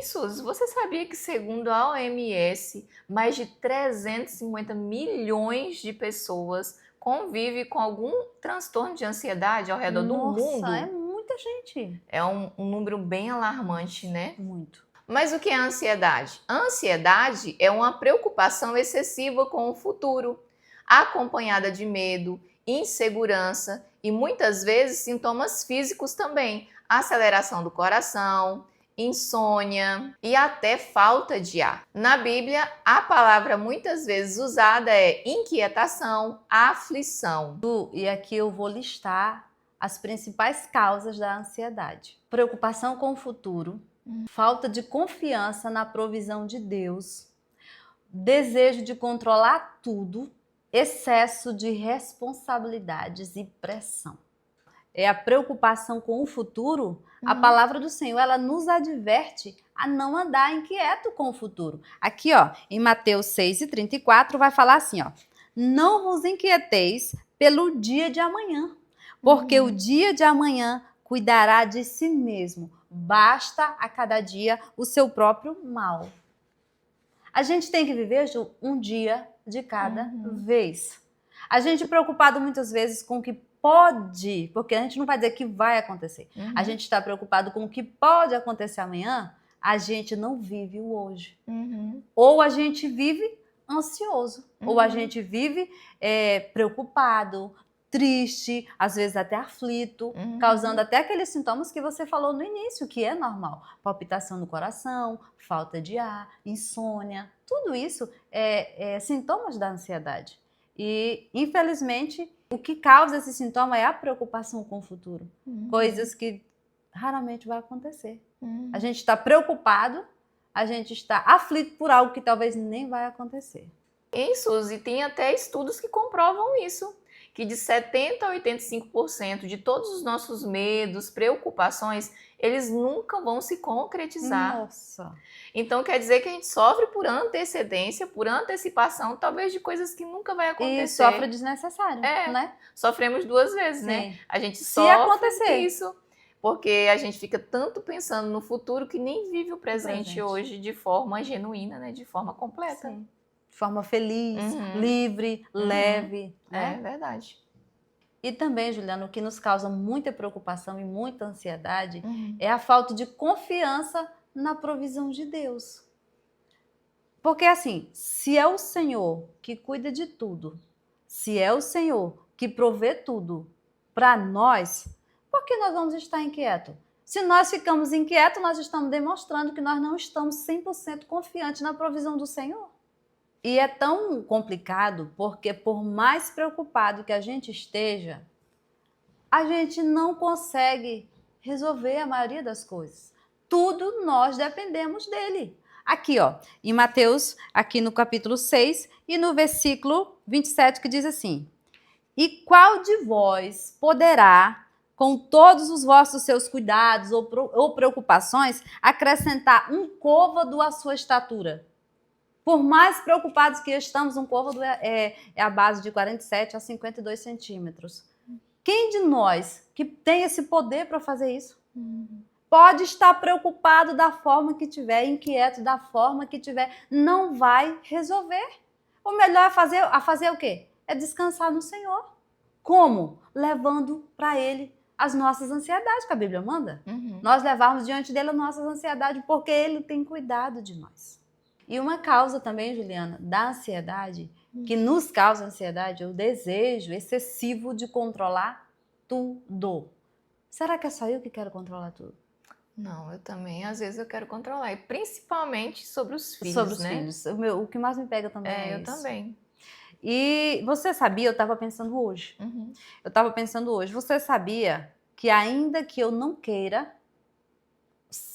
Suzy, você sabia que, segundo a OMS, mais de 350 milhões de pessoas convivem com algum transtorno de ansiedade ao redor do mundo? Nossa, é muita gente. É um número bem alarmante, né? Muito. Mas o que é a ansiedade? A ansiedade é uma preocupação excessiva com o futuro, acompanhada de medo, insegurança e muitas vezes sintomas físicos também, aceleração do coração, insônia e até falta de ar. Na Bíblia, a palavra muitas vezes usada é inquietação, aflição. E aqui eu vou listar as principais causas da ansiedade. Preocupação com o futuro, falta de confiança na provisão de Deus, desejo de controlar tudo, excesso de responsabilidades e pressão. É a preocupação com o futuro. A palavra do Senhor, ela nos adverte a não andar inquieto com o futuro. Aqui, ó, em Mateus 6:34, vai falar assim, ó: não vos inquieteis pelo dia de amanhã, porque o dia de amanhã cuidará de si mesmo. Basta a cada dia o seu próprio mal. A gente tem que viver, Ju, um dia de cada vez. A gente preocupado muitas vezes com o que pode, porque a gente não vai dizer que vai acontecer. A gente está preocupado com o que pode acontecer amanhã, a gente não vive o hoje. Ou a gente vive ansioso, ou a gente vive preocupado, triste, às vezes até aflito, causando até aqueles sintomas que você falou no início, que é normal. Palpitação no coração, falta de ar, insônia, tudo isso é sintomas da ansiedade. E, infelizmente, o que causa esse sintoma é a preocupação com o futuro. Coisas que raramente vai acontecer. A gente está preocupado, a gente está aflito por algo que talvez nem vai acontecer. Suzy, tem até estudos que comprovam isso, que de 70% a 85% de todos os nossos medos, preocupações, eles nunca vão se concretizar. Nossa! Então quer dizer que a gente sofre por antecedência, por antecipação, talvez de coisas que nunca vai acontecer. E sofre desnecessário, né? Sofremos duas vezes, Sim. né? A gente Se sofre acontecer. isso, porque a gente fica tanto pensando no futuro que nem vive o presente hoje de forma genuína, né? De forma completa. Sim. De forma feliz, livre, leve. É verdade. E também, Juliana, o que nos causa muita preocupação e muita ansiedade é a falta de confiança na provisão de Deus. Porque assim, se é o Senhor que cuida de tudo, se é o Senhor que provê tudo para nós, por que nós vamos estar inquietos? Se nós ficamos inquietos, nós estamos demonstrando que nós não estamos 100% confiantes na provisão do Senhor. E é tão complicado porque, por mais preocupado que a gente esteja, a gente não consegue resolver a maioria das coisas. Tudo nós dependemos dele. Aqui, ó, em Mateus, aqui no capítulo 6 e no versículo 27, que diz assim: e qual de vós poderá, com todos os vossos seus cuidados ou preocupações, acrescentar um côvado à sua estatura? Por mais preocupados que estamos, um côvado é a base de 47 a 52 centímetros. Quem de nós que tem esse poder para fazer isso? Pode estar preocupado da forma que tiver, inquieto da forma que tiver, não vai resolver. O melhor a fazer o quê? É descansar no Senhor. Como? Levando para Ele as nossas ansiedades, que a Bíblia manda. Nós levarmos diante dele as nossas ansiedades, porque Ele tem cuidado de nós. E uma causa também, Juliana, da ansiedade, que nos causa ansiedade, é o desejo excessivo de controlar tudo. Será que é só eu que quero controlar tudo? Não, eu também. Às vezes eu quero controlar, e principalmente sobre os filhos, Sobre os né? filhos. O que mais me pega também é eu isso. também. E você sabia, eu estava pensando hoje, você sabia que ainda que eu não queira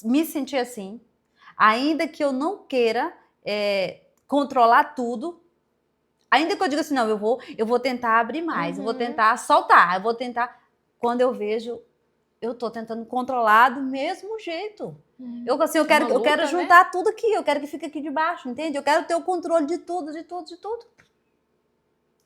me sentir assim, ainda que eu não queira controlar tudo, ainda que eu diga assim, não, eu vou tentar abrir mais, eu vou tentar soltar, eu vou tentar, quando eu vejo, eu tô tentando controlar do mesmo jeito. Eu quero juntar tudo aqui, eu quero que fique aqui debaixo, entende? Eu quero ter o controle de tudo, de tudo, de tudo.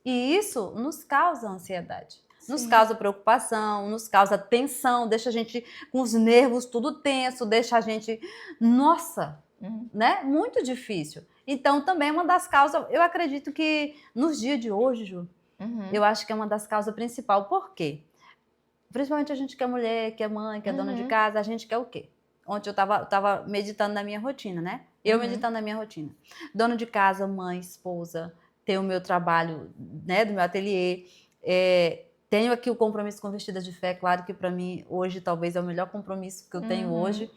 E isso nos causa ansiedade. Nos Sim. causa preocupação, nos causa tensão, deixa a gente com os nervos tudo tenso, deixa a gente, nossa, né? Muito difícil. Então, também é uma das causas, eu acredito que nos dias de hoje, Ju, eu acho que é uma das causas principais. Por quê? Principalmente a gente que é mulher, que é mãe, que é dona de casa, a gente quer o quê? Ontem eu tava meditando na minha rotina, né? Eu meditando na minha rotina. Dona de casa, mãe, esposa, tenho o meu trabalho, né, do meu ateliê, tenho aqui o compromisso com Vestidas de Fé, claro que para mim hoje talvez é o melhor compromisso que eu tenho hoje.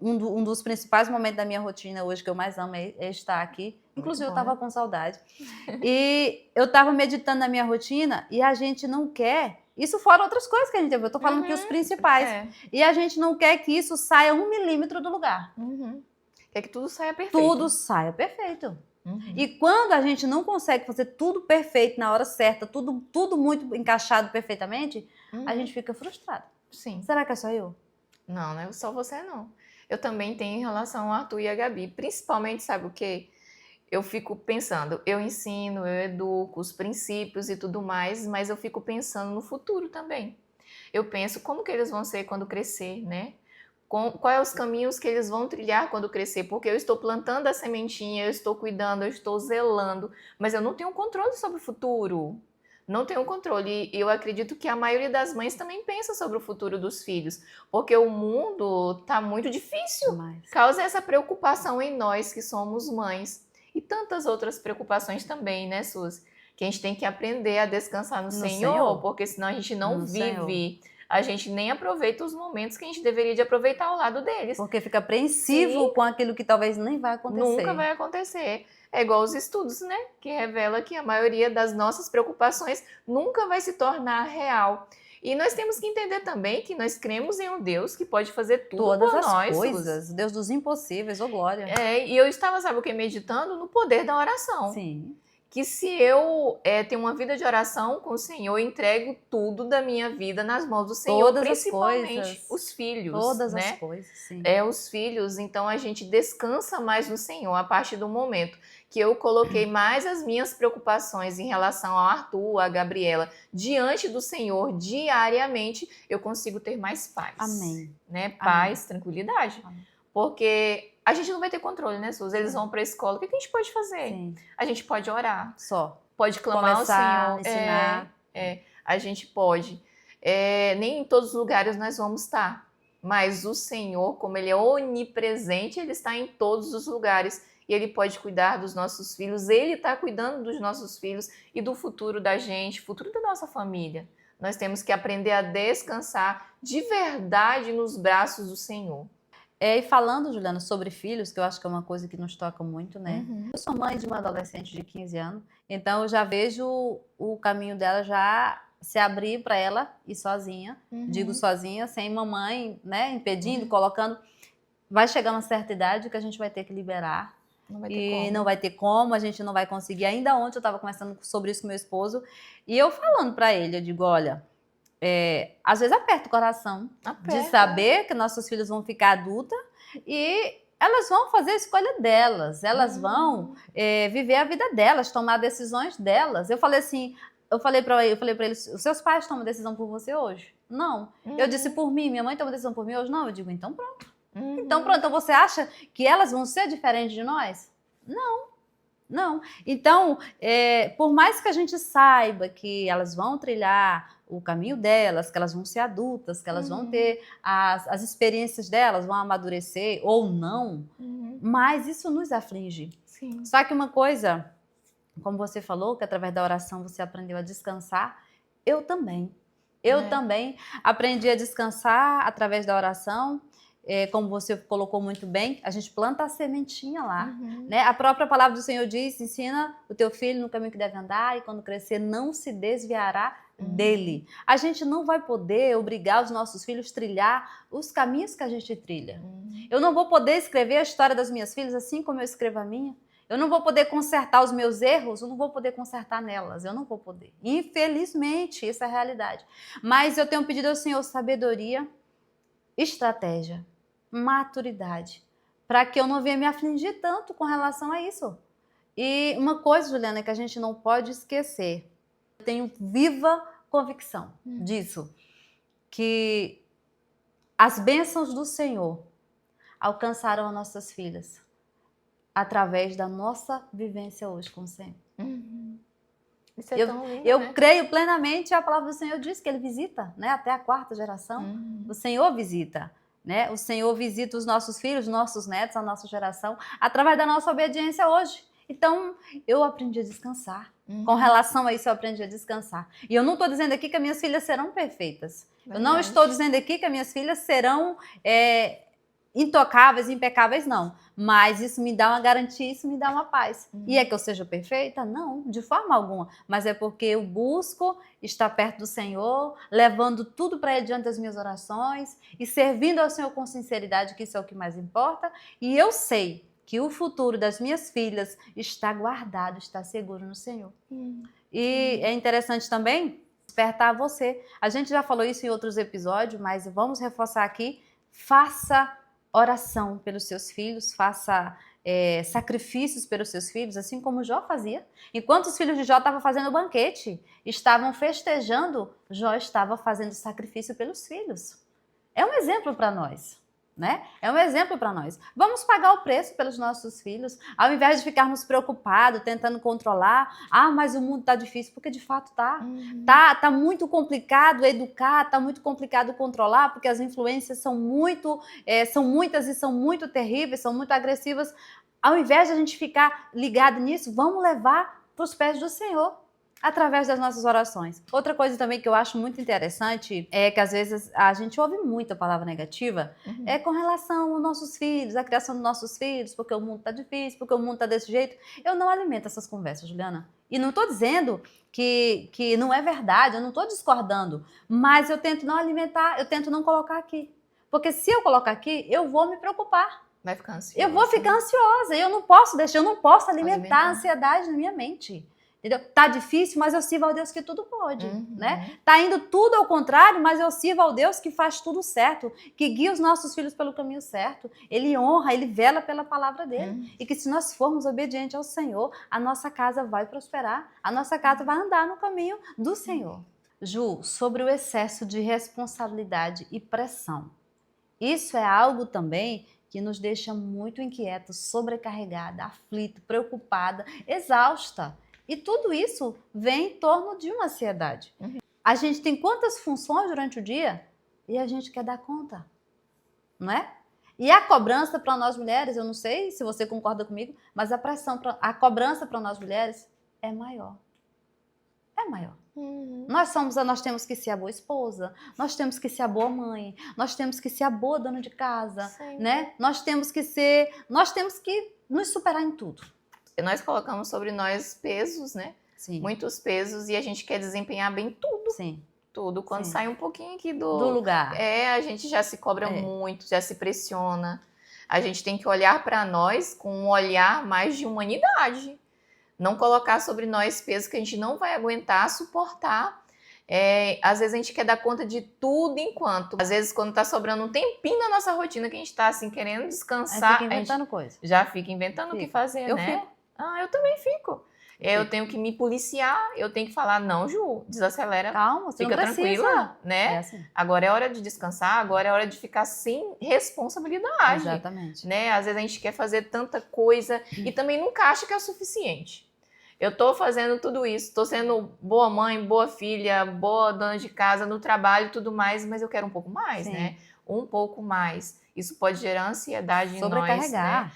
Um dos principais momentos da minha rotina hoje que eu mais amo é estar aqui. Inclusive eu estava com saudade. E eu estava meditando na minha rotina e a gente não quer, isso fora outras coisas que a gente tem, eu estou falando que os principais, e a gente não quer que isso saia 1 milímetro do lugar. Quer que tudo saia perfeito. Tudo saia perfeito. E quando a gente não consegue fazer tudo perfeito na hora certa, tudo muito encaixado perfeitamente, a gente fica frustrado. Sim. Será que é só eu? Não, não é só você não. Eu também tenho em relação ao Arthur e a Gabi. Principalmente, sabe o quê? Eu fico pensando, eu ensino, eu educo os princípios e tudo mais, mas eu fico pensando no futuro também. Eu penso como que eles vão ser quando crescer, né? Quais é os caminhos que eles vão trilhar quando crescer, porque eu estou plantando a sementinha, eu estou cuidando, eu estou zelando, mas eu não tenho controle sobre o futuro. Não tenho controle. E eu acredito que a maioria das mães também pensa sobre o futuro dos filhos, porque o mundo está muito difícil. Causa essa preocupação em nós que somos mães. E tantas outras preocupações também, né, Suzy? Que a gente tem que aprender a descansar no Senhor, porque senão a gente não vive... A gente nem aproveita os momentos que a gente deveria de aproveitar ao lado deles. Porque fica apreensivo com aquilo que talvez nem vai acontecer. Nunca vai acontecer. É igual os estudos, né? Que revela que a maioria das nossas preocupações nunca vai se tornar real. E nós temos que entender também que nós cremos em um Deus que pode fazer tudo todas por as nós. Coisas, Deus dos impossíveis, ô glória. E eu estava, sabe o que, meditando no poder da oração. Sim. Que se eu tenho uma vida de oração com o Senhor, eu entrego tudo da minha vida nas mãos do Senhor, todas principalmente os filhos. Todas né? as coisas, sim. Os filhos, então a gente descansa mais no Senhor a partir do momento que eu coloquei mais as minhas preocupações em relação ao Arthur, a Gabriela, diante do Senhor diariamente, eu consigo ter mais paz. Amém. Né? Paz, tranquilidade. Amém. Porque a gente não vai ter controle, né, Suzy? Eles vão para a escola. O que a gente pode fazer? Sim. A gente pode orar. Só. Pode clamar começar, ao Senhor. Ensinar. A gente pode. Nem em todos os lugares nós vamos estar. Mas o Senhor, como Ele é onipresente, Ele está em todos os lugares. E Ele pode cuidar dos nossos filhos. Ele está cuidando dos nossos filhos e do futuro da gente, futuro da nossa família. Nós temos que aprender a descansar de verdade nos braços do Senhor. E falando, Juliana, sobre filhos, que eu acho que é uma coisa que nos toca muito, né? Eu sou mãe de uma adolescente de 15 anos, então eu já vejo o caminho dela já se abrir para ela ir sozinha. Digo sozinha, sem mamãe, né? Impedindo, colocando. Vai chegar uma certa idade que a gente vai ter que liberar. Não vai ter como, a gente não vai conseguir. Ainda ontem eu estava conversando sobre isso com meu esposo, e eu falando para ele, eu digo, olha... às vezes aperta o coração de saber que nossos filhos vão ficar adultas e elas vão fazer a escolha delas, elas vão viver a vida delas, tomar decisões delas. Eu falei assim, eu falei para eles, os seus pais tomam decisão por você hoje? Não. Eu disse por mim, minha mãe toma decisão por mim hoje? Não. Eu digo, então pronto. Então pronto, então você acha que elas vão ser diferentes de nós? Não. Então, por mais que a gente saiba que elas vão trilhar o caminho delas, que elas vão ser adultas, que elas vão ter as experiências delas, vão amadurecer ou não, mas isso nos aflige. Sim. Só que uma coisa, como você falou, que através da oração você aprendeu a descansar, eu também. Eu também aprendi a descansar através da oração. Como você colocou muito bem, a gente planta a sementinha lá. Né? A própria palavra do Senhor diz, ensina o teu filho no caminho que deve andar e quando crescer não se desviará dele. A gente não vai poder obrigar os nossos filhos a trilhar os caminhos que a gente trilha. Eu não vou poder escrever a história das minhas filhas assim como eu escrevo a minha. Eu não vou poder consertar os meus erros, eu não vou poder consertar nelas, eu não vou poder. Infelizmente, essa é a realidade. Mas eu tenho pedido ao Senhor sabedoria, estratégia, maturidade, para que eu não venha me afligir tanto com relação a isso. E uma coisa, Juliana, que a gente não pode esquecer, eu tenho viva convicção disso, que as bênçãos do Senhor alcançaram as nossas filhas através da nossa vivência hoje com o Senhor. Isso é tão lindo, eu né? creio plenamente, a palavra do Senhor diz que Ele visita, né, até a 4ª geração. O Senhor visita, né? O Senhor visita os nossos filhos, os nossos netos, a nossa geração, através da nossa obediência hoje. Então, eu aprendi a descansar. Com relação a isso, eu aprendi a descansar. E eu não estou dizendo aqui que as minhas filhas serão perfeitas. Eu não estou dizendo aqui que as minhas filhas serão intocáveis, impecáveis, não. Mas isso me dá uma garantia, isso me dá uma paz. E é que eu seja perfeita? Não, de forma alguma. Mas é porque eu busco estar perto do Senhor, levando tudo para Ele diante das minhas orações e servindo ao Senhor com sinceridade, que isso é o que mais importa. E eu sei que o futuro das minhas filhas está guardado, está seguro no Senhor. E é interessante também despertar você. A gente já falou isso em outros episódios, mas vamos reforçar aqui. Faça oração pelos seus filhos, faça sacrifícios pelos seus filhos, assim como Jó fazia. Enquanto os filhos de Jó estavam fazendo banquete, estavam festejando, Jó estava fazendo sacrifício pelos filhos. É um exemplo para nós. Né? É um exemplo para nós. Vamos pagar o preço pelos nossos filhos, ao invés de ficarmos preocupados, tentando controlar. mas o mundo está difícil, porque de fato está. Tá muito complicado educar, está muito complicado controlar, porque as influências são muitas e são muito terríveis, são muito agressivas. Ao invés de a gente ficar ligado nisso, vamos levar para os pés do Senhor. Através das nossas orações. Outra coisa também que eu acho muito interessante é que às vezes a gente ouve muita palavra negativa com relação aos nossos filhos, a criação dos nossos filhos, porque o mundo está difícil, porque o mundo está desse jeito. Eu não alimento essas conversas, Juliana. E não estou dizendo que não é verdade, eu não estou discordando, mas eu tento não alimentar, eu tento não colocar aqui. Porque se eu colocar aqui, eu vou me preocupar. Vai ficar ansiosa. Eu vou ficar ansiosa, eu não posso alimentar a ansiedade na minha mente. Entendeu? Tá difícil, mas eu sirvo ao Deus que tudo pode, né? Tá indo tudo ao contrário, mas eu sirvo ao Deus que faz tudo certo, que guia os nossos filhos pelo caminho certo. Ele honra, ele vela pela palavra dele. E que se nós formos obedientes ao Senhor, a nossa casa vai prosperar, a nossa casa vai andar no caminho do Senhor. Ju, sobre o excesso de responsabilidade e pressão. Isso é algo também que nos deixa muito inquietos, sobrecarregada, aflita, preocupada, exausta. E tudo isso vem em torno de uma ansiedade. A gente tem quantas funções durante o dia e a gente quer dar conta, não é? E a cobrança para nós mulheres, eu não sei se você concorda comigo, mas a cobrança para nós mulheres é maior. É maior. Nós temos que ser a boa esposa, nós temos que ser a boa mãe, nós temos que ser a boa dona de casa, né? Nós temos que nos superar em tudo. Nós colocamos sobre nós pesos, né? Sim. Muitos pesos, e a gente quer desempenhar bem tudo. Sim. Tudo. Quando sai um pouquinho aqui do lugar. A gente já se cobra muito, já se pressiona. A gente tem que olhar para nós com um olhar mais de humanidade. Não colocar sobre nós pesos que a gente não vai aguentar, suportar. Às vezes a gente quer dar conta de tudo enquanto. Às vezes, quando tá sobrando um tempinho na nossa rotina que a gente tá assim, querendo descansar. Fica inventando coisa. Já fica inventando o que fazer, eu né? Fico. Eu também fico. Eu tenho que me policiar, eu tenho que falar, não, Ju, desacelera. Calma, você fica não precisa. Tranquila, né? Assim. Agora é hora de descansar, agora é hora de ficar sem responsabilidade. Exatamente. Né? Às vezes a gente quer fazer tanta coisa e também nunca acha que é o suficiente. Eu tô fazendo tudo isso, tô sendo boa mãe, boa filha, boa dona de casa, no trabalho e tudo mais, mas eu quero um pouco mais, né? Um pouco mais. Isso pode gerar ansiedade em nós, sobrecarregar. Né?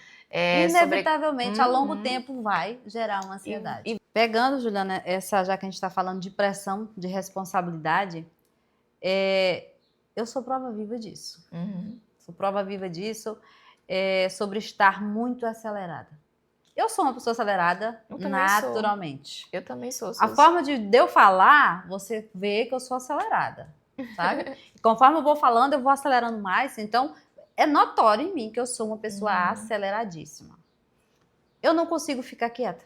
Inevitavelmente, a longo tempo vai gerar uma ansiedade. Pegando, Juliana, já que a gente está falando de pressão, de responsabilidade, eu sou prova viva disso. Sou prova viva disso, sobre estar muito acelerada. Eu sou uma pessoa acelerada naturalmente. Eu também sou. A forma de eu falar, você vê que eu sou acelerada, sabe? Conforme eu vou falando, eu vou acelerando mais. Então, é notório em mim que eu sou uma pessoa aceleradíssima. Eu não consigo ficar quieta.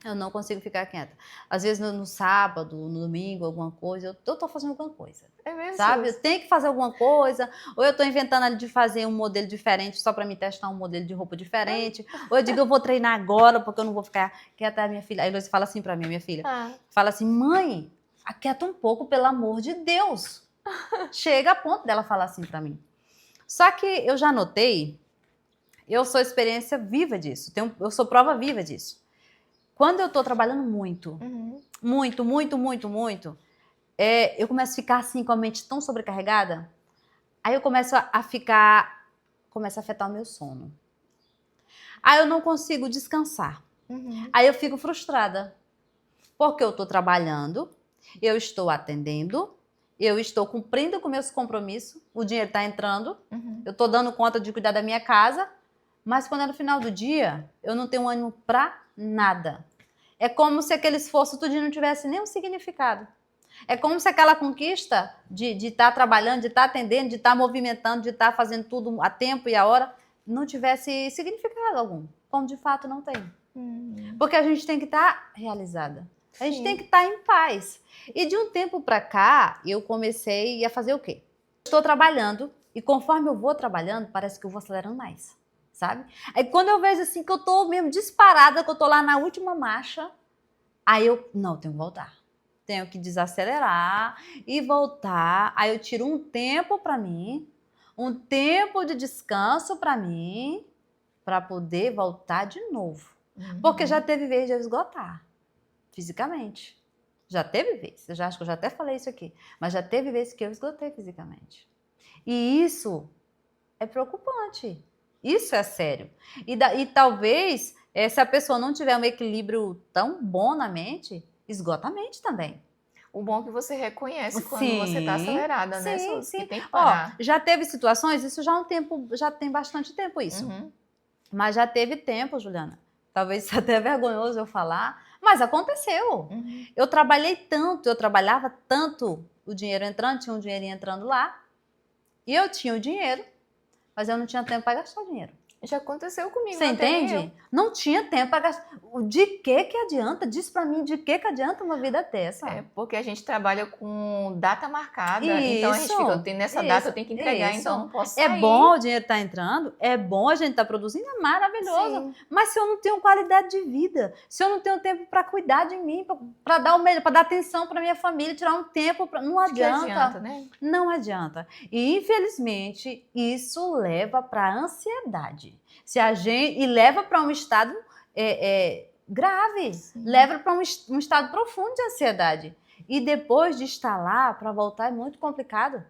Eu não consigo ficar quieta. Às vezes no sábado, no domingo, alguma coisa, eu tô fazendo alguma coisa. É mesmo? Sabe? Eu tenho que fazer alguma coisa, ou eu tô inventando de fazer um modelo diferente só para me testar um modelo de roupa diferente, ou eu digo eu vou treinar agora porque eu não vou ficar quieta. A minha filha, a Heloísa fala assim para mim, minha filha, fala assim, mãe, Aquieta um pouco, pelo amor de Deus. Chega a ponto dela falar assim para mim. Só que eu já notei, eu sou experiência viva disso, eu sou prova viva disso. Quando eu tô trabalhando muito, muito, eu começo a ficar assim com a mente tão sobrecarregada, aí eu começo a ficar, começa a afetar o meu sono. Aí eu não consigo descansar. Aí eu fico frustrada, porque eu tô trabalhando, eu estou atendendo, eu estou cumprindo com meus compromissos, o dinheiro está entrando, eu estou dando conta de cuidar da minha casa, mas quando é no final do dia, eu não tenho ânimo para nada. É como se aquele esforço tudinho não tivesse nenhum significado. É como se aquela conquista de estar trabalhando, de estar atendendo, de estar movimentando, de estar fazendo tudo a tempo e a hora, não tivesse significado algum, como de fato não tem. Porque a gente tem que estar realizada. A gente tem que estar em paz. E de um tempo para cá, eu comecei a fazer o quê? Estou trabalhando e conforme eu vou trabalhando, parece que eu vou acelerando mais, sabe? Aí quando eu vejo assim que eu tô mesmo disparada, que eu tô lá na última marcha, aí eu, não, tenho que voltar. Tenho que desacelerar e voltar. Aí eu tiro um tempo para mim, um tempo de descanso para mim, para poder voltar de novo. Porque já teve vez de eu esgotar fisicamente. Já teve vez, eu já acho que eu já até falei isso aqui, mas já teve vezes que eu esgotei fisicamente. E isso é preocupante. Isso é sério. E talvez, se a pessoa não tiver um equilíbrio tão bom na mente, esgota a mente também. O bom é que você reconhece quando você está acelerada, né, Suzy? Sim. Que tem que parar. Já teve situações, isso já há um tempo, já tem bastante tempo isso. Mas já teve tempo, Juliana. Talvez isso até é vergonhoso eu falar, mas aconteceu. Eu trabalhei tanto, eu trabalhava tanto, o dinheiro entrando, tinha um dinheirinho entrando lá, e eu tinha o dinheiro, mas eu não tinha tempo para gastar o dinheiro. Já aconteceu comigo. Você entende? Não tinha tempo para gastar. De que adianta? Diz para mim, de que adianta uma vida dessa? É porque a gente trabalha com data marcada, então a gente fica, nessa data eu tenho que entregar, então não posso sair. É bom o dinheiro estar entrando, é bom a gente estar produzindo, é maravilhoso. Sim. Mas se eu não tenho qualidade de vida, se eu não tenho tempo para cuidar de mim, para dar o melhor, para dar atenção para minha família, tirar um tempo, não adianta. Que adianta, né? Não adianta. E infelizmente isso leva para a ansiedade. E leva para um estado grave, leva para um estado profundo de ansiedade. E depois de estar lá, para voltar é muito complicado.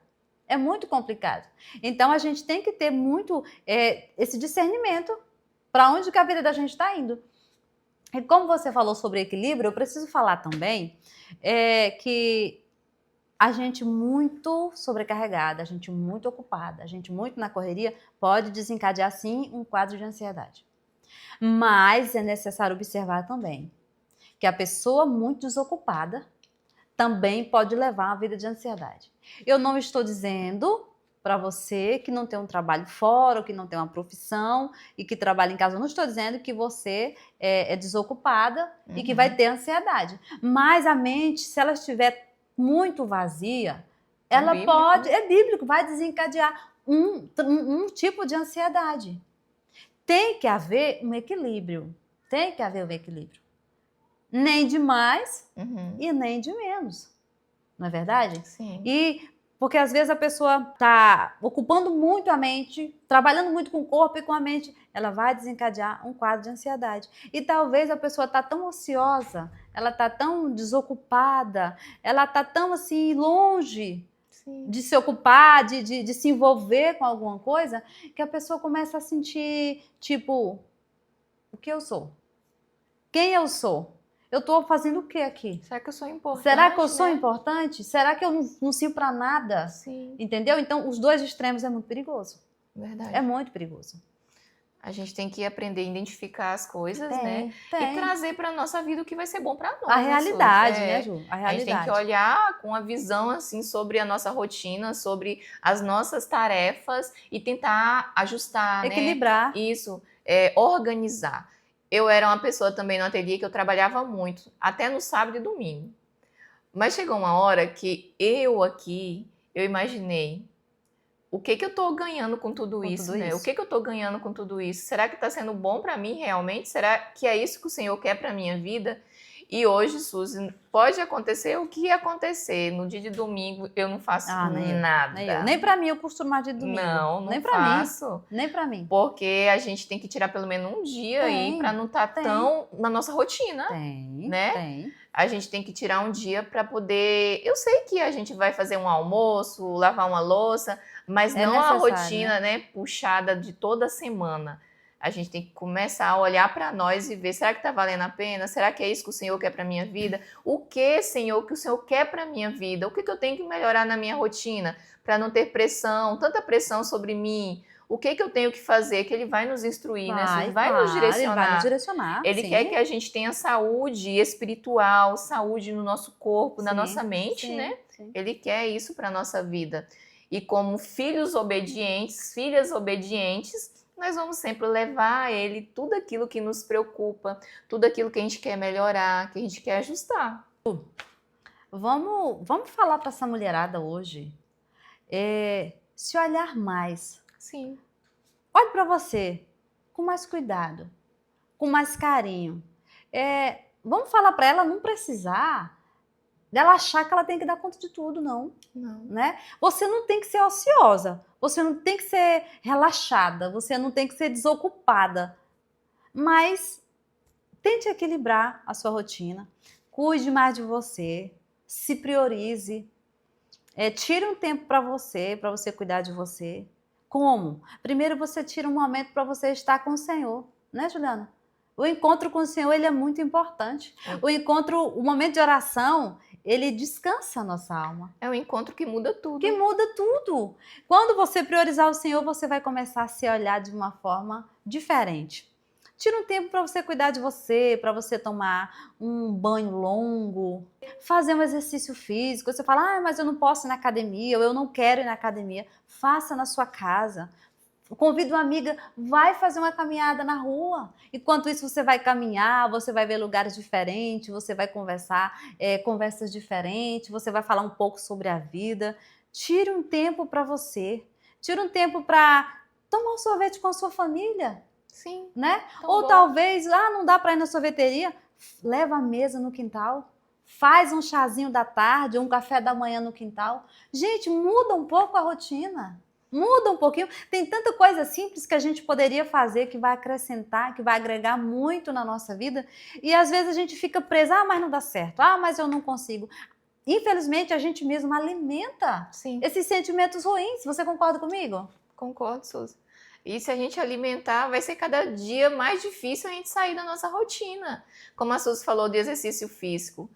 É muito complicado. Então, a gente tem que ter muito esse discernimento para onde que a vida da gente está indo. E como você falou sobre equilíbrio, eu preciso falar também que a gente muito sobrecarregada, a gente muito ocupada, a gente muito na correria, pode desencadear, sim, um quadro de ansiedade. Mas é necessário observar também que a pessoa muito desocupada também pode levar a uma vida de ansiedade. Eu não estou dizendo para você que não tem um trabalho fora, ou que não tem uma profissão e que trabalha em casa. Eu não estou dizendo que você é desocupada e que vai ter ansiedade. Mas a mente, se ela estiver muito vazia, ela pode, é bíblico, vai desencadear um tipo de ansiedade. Tem que haver um equilíbrio. Tem que haver um equilíbrio. Nem de mais e nem de menos. Não é verdade? Sim. E porque às vezes a pessoa está ocupando muito a mente, trabalhando muito com o corpo e com a mente, ela vai desencadear um quadro de ansiedade. E talvez a pessoa está tão ociosa, ela está tão desocupada, ela está tão assim longe de se ocupar, de se envolver com alguma coisa, que a pessoa começa a sentir, tipo, o que eu sou? Quem eu sou? Eu estou fazendo o que aqui? Será que eu sou importante? Será que eu sou importante? Será que eu não sirvo para nada? Sim. Entendeu? Então, os dois extremos é muito perigoso. Verdade. É muito perigoso. A gente tem que aprender a identificar as coisas, né? Tem. E trazer para nossa vida o que vai ser bom para nós. A realidade, né, Ju? A realidade. A gente tem que olhar com uma visão assim sobre a nossa rotina, sobre as nossas tarefas e tentar ajustar, equilibrar. Né? Isso, organizar. Eu era uma pessoa também no ateliê que eu trabalhava muito, até no sábado e domingo. Mas chegou uma hora que eu imaginei, o que eu estou ganhando com tudo isso, né? O que eu estou ganhando com tudo isso? Será que está sendo bom para mim realmente? Será que é isso que o Senhor quer para minha vida? E hoje, Suzy, pode acontecer o que acontecer. No dia de domingo eu não faço nada. Nem pra mim eu costumo mais de domingo. Não nem faço. Nem pra mim. Porque a gente tem que tirar pelo menos um dia aí para não estar tão na nossa rotina. Tem. A gente tem que tirar um dia para poder... Eu sei que a gente vai fazer um almoço, lavar uma louça, mas não a rotina, né, puxada de toda semana. A gente tem que começar a olhar para nós e ver, será que está valendo a pena? Será que é isso que o Senhor quer para a minha vida? O que, Senhor, que o Senhor quer para a minha vida? O que eu tenho que melhorar na minha rotina para não ter pressão, tanta pressão sobre mim? O que eu tenho que fazer? Que Ele vai nos instruir, né? Ele vai nos direcionar. Ele vai nos direcionar. Ele quer que a gente tenha saúde espiritual, saúde no nosso corpo, na nossa mente, né? Ele quer isso para a nossa vida. E como filhos obedientes, filhas obedientes, nós vamos sempre levar a Ele tudo aquilo que nos preocupa, tudo aquilo que a gente quer melhorar, que a gente quer ajustar. Vamos falar para essa mulherada hoje. Se olhar mais. Sim. Olhe para você com mais cuidado, com mais carinho. Vamos falar para ela não precisar dela achar que ela tem que dar conta de tudo, não. Né? Você não tem que ser ociosa, você não tem que ser relaxada, você não tem que ser desocupada. Mas tente equilibrar a sua rotina, cuide mais de você, se priorize, tire um tempo para você cuidar de você. Como? Primeiro você tira um momento para você estar com o Senhor, né, Juliana? O encontro com o Senhor, ele é muito importante. O momento de oração, ele descansa a nossa alma. É um encontro que muda tudo. Que muda tudo. Quando você priorizar o Senhor, você vai começar a se olhar de uma forma diferente. Tira um tempo para você cuidar de você, para você tomar um banho longo, fazer um exercício físico. Você fala, mas eu não posso ir na academia, ou eu não quero ir na academia. Faça na sua casa. Convida uma amiga, vai fazer uma caminhada na rua. Enquanto isso, você vai caminhar, você vai ver lugares diferentes, você vai conversar, conversas diferentes, você vai falar um pouco sobre a vida. Tire um tempo para você. Tire um tempo para tomar um sorvete com a sua família. Sim. Né? Ou talvez, não dá para ir na sorveteria, leva a mesa no quintal, faz um chazinho da tarde, um café da manhã no quintal. Gente, muda um pouco a rotina, muda um pouquinho. Tem tanta coisa simples que a gente poderia fazer que vai acrescentar, que vai agregar muito na nossa vida. E às vezes a gente fica presa, mas não dá certo, mas eu não consigo. Infelizmente, a gente mesmo alimenta esses sentimentos ruins. Você concorda comigo? Concordo, Suzy. E se a gente alimentar, vai ser cada dia mais difícil a gente sair da nossa rotina. Como a Suzy falou do exercício físico.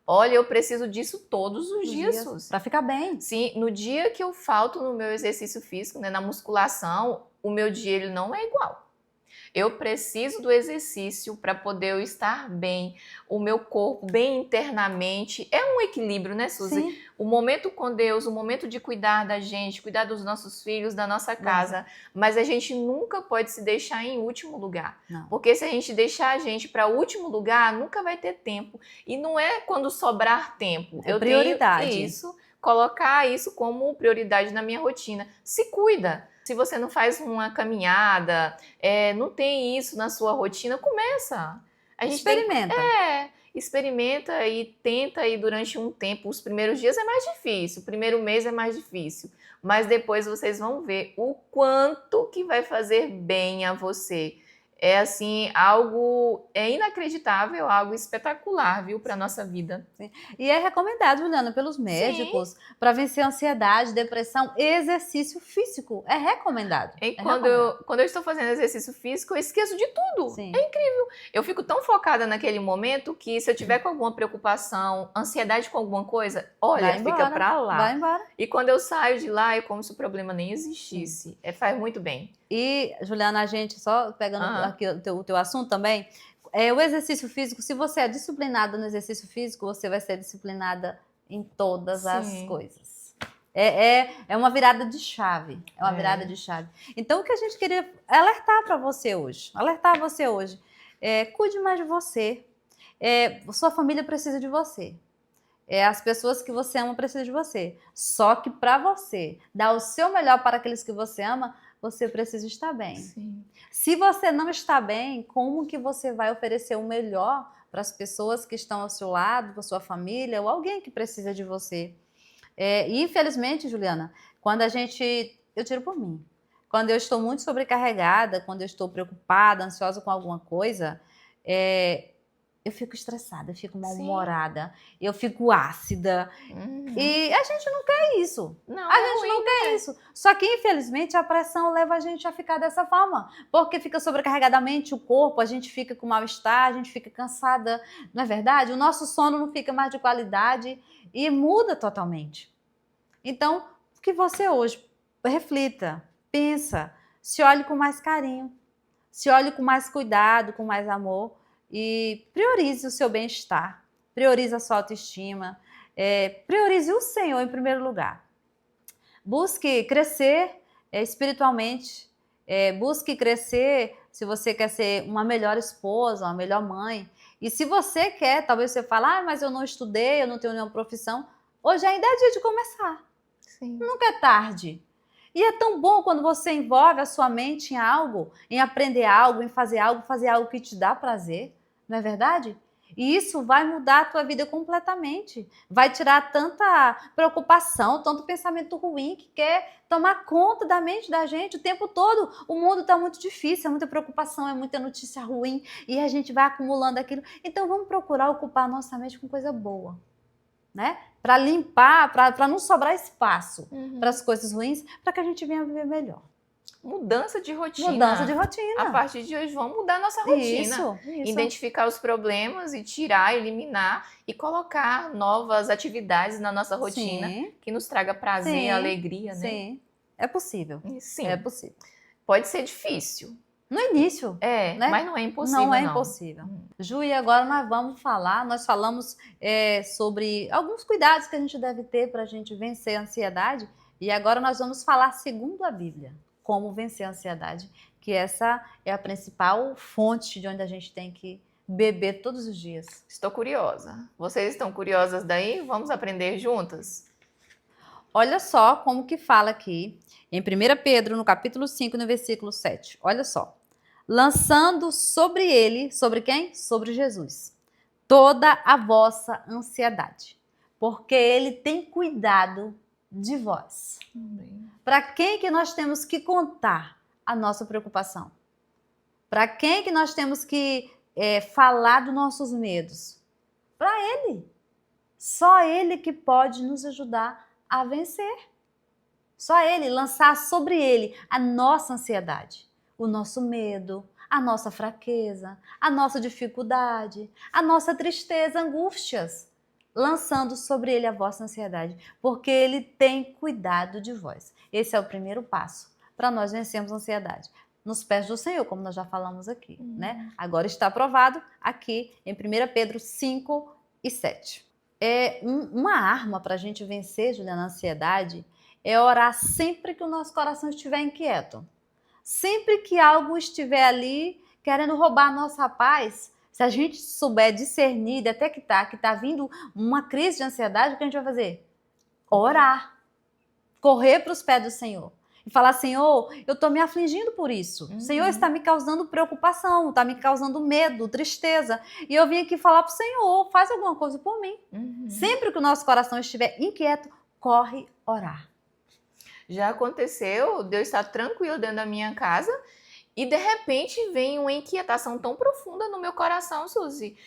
Olha, eu preciso disso todos os dias, Suzy. Para ficar bem. Sim, no dia que eu falto no meu exercício físico, né, na musculação, o meu dia ele não é igual. Eu preciso do exercício para poder eu estar bem, o meu corpo bem internamente. É um equilíbrio, né, Suzy? Sim. O momento com Deus, o momento de cuidar da gente, cuidar dos nossos filhos, da nossa casa. Mas a gente nunca pode se deixar em último lugar. Não. Porque se a gente deixar a gente para último lugar, nunca vai ter tempo. E não é quando sobrar tempo. É prioridade. Tenho isso, colocar isso como prioridade na minha rotina. Se cuida. Se você não faz uma caminhada, não tem isso na sua rotina, começa. A gente experimenta. Experimenta e tenta aí durante um tempo. Os primeiros dias é mais difícil, o primeiro mês é mais difícil. Mas depois vocês vão ver o quanto que vai fazer bem a você. É assim, algo inacreditável, algo espetacular, viu, para nossa vida. Sim. E é recomendado, Juliana, pelos médicos, para vencer ansiedade, depressão, exercício físico. É recomendado. E quando eu estou fazendo exercício físico, eu esqueço de tudo. Sim. É incrível. Eu fico tão focada naquele momento que se eu tiver com alguma preocupação, ansiedade com alguma coisa, olha, fica para lá. Vai embora. E quando eu saio de lá, é como se o problema nem existisse. Faz muito bem. E, Juliana, a gente, só pegando aqui o teu assunto também, o exercício físico, se você é disciplinada no exercício físico, você vai ser disciplinada em todas as coisas. É uma virada de chave. É uma virada de chave. Então, o que a gente queria alertar para você hoje, cuide mais de você. Sua família precisa de você. As pessoas que você ama precisam de você. Só que para você dar o seu melhor para aqueles que você ama, você precisa estar bem. Sim. Se você não está bem, como que você vai oferecer o melhor para as pessoas que estão ao seu lado, para sua família, ou alguém que precisa de você. E infelizmente, Juliana, quando eu tiro por mim, quando eu estou muito sobrecarregada, quando eu estou preocupada, ansiosa com alguma coisa, eu fico estressada, eu fico mal-humorada, eu fico ácida. E a gente não quer isso. Não, a gente não quer isso. Só que, infelizmente, a pressão leva a gente a ficar dessa forma. Porque fica sobrecarregada a mente, o corpo, a gente fica com mal-estar, a gente fica cansada. Não é verdade? O nosso sono não fica mais de qualidade e muda totalmente. Então, que você hoje reflita, pensa, se olhe com mais carinho, se olhe com mais cuidado, com mais amor e priorize o seu bem-estar, priorize a sua autoestima, priorize o Senhor em primeiro lugar. Busque crescer espiritualmente, busque crescer se você quer ser uma melhor esposa, uma melhor mãe. E se você quer, talvez você fale, mas eu não estudei, eu não tenho nenhuma profissão. Hoje ainda é dia de começar. Sim. Nunca é tarde. E é tão bom quando você envolve a sua mente em algo, em aprender algo, em fazer algo que te dá prazer. Não é verdade? E isso vai mudar a tua vida completamente. Vai tirar tanta preocupação, tanto pensamento ruim que quer tomar conta da mente da gente o tempo todo. O mundo está muito difícil, é muita preocupação, é muita notícia ruim e a gente vai acumulando aquilo. Então vamos procurar ocupar a nossa mente com coisa boa, né? Para limpar, para não sobrar espaço para as coisas ruins, para que a gente venha viver melhor. Mudança de rotina. Mudança de rotina. A partir de hoje, vamos mudar a nossa rotina. Isso. Identificar os problemas e tirar, eliminar e colocar novas atividades na nossa rotina que nos traga prazer, alegria, né? Sim, é possível. Sim. É possível. Pode ser difícil. No início. Né? Mas não é impossível, não. É impossível. Ju, e agora nós falamos sobre alguns cuidados que a gente deve ter para a gente vencer a ansiedade. E agora nós vamos falar segundo a Bíblia. Como vencer a ansiedade, que essa é a principal fonte de onde a gente tem que beber todos os dias. Estou curiosa. Vocês estão curiosas daí? Vamos aprender juntas? Olha só como que fala aqui, em 1 Pedro, no capítulo 5, no versículo 7. Olha só. Lançando sobre ele, sobre quem? Sobre Jesus. Toda a vossa ansiedade, porque ele tem cuidado de vós. Para quem que nós temos que contar a nossa preocupação? Para quem que nós temos que falar dos nossos medos? Para Ele. Só Ele que pode nos ajudar a vencer. Só Ele, lançar sobre Ele a nossa ansiedade, o nosso medo, a nossa fraqueza, a nossa dificuldade, a nossa tristeza, angústias. Lançando sobre ele a vossa ansiedade, porque ele tem cuidado de vós. Esse é o primeiro passo para nós vencermos a ansiedade. Nos pés do Senhor, como nós já falamos aqui, né? Agora está aprovado aqui em 1 Pedro 5 e 7. Uma arma para a gente vencer, Juliana, a ansiedade é orar sempre que o nosso coração estiver inquieto. Sempre que algo estiver ali querendo roubar a nossa paz, se a gente souber discernir, detectar que está vindo uma crise de ansiedade, o que a gente vai fazer? Orar. Correr para os pés do Senhor. E falar, Senhor, eu estou me afligindo por isso. O Senhor está me causando preocupação, está me causando medo, tristeza. E eu vim aqui falar para o Senhor, faz alguma coisa por mim. Sempre que o nosso coração estiver inquieto, corre orar. Já aconteceu de eu estar tranquilo dentro da minha casa e de repente vem uma inquietação tão profunda no meu coração, Suzy.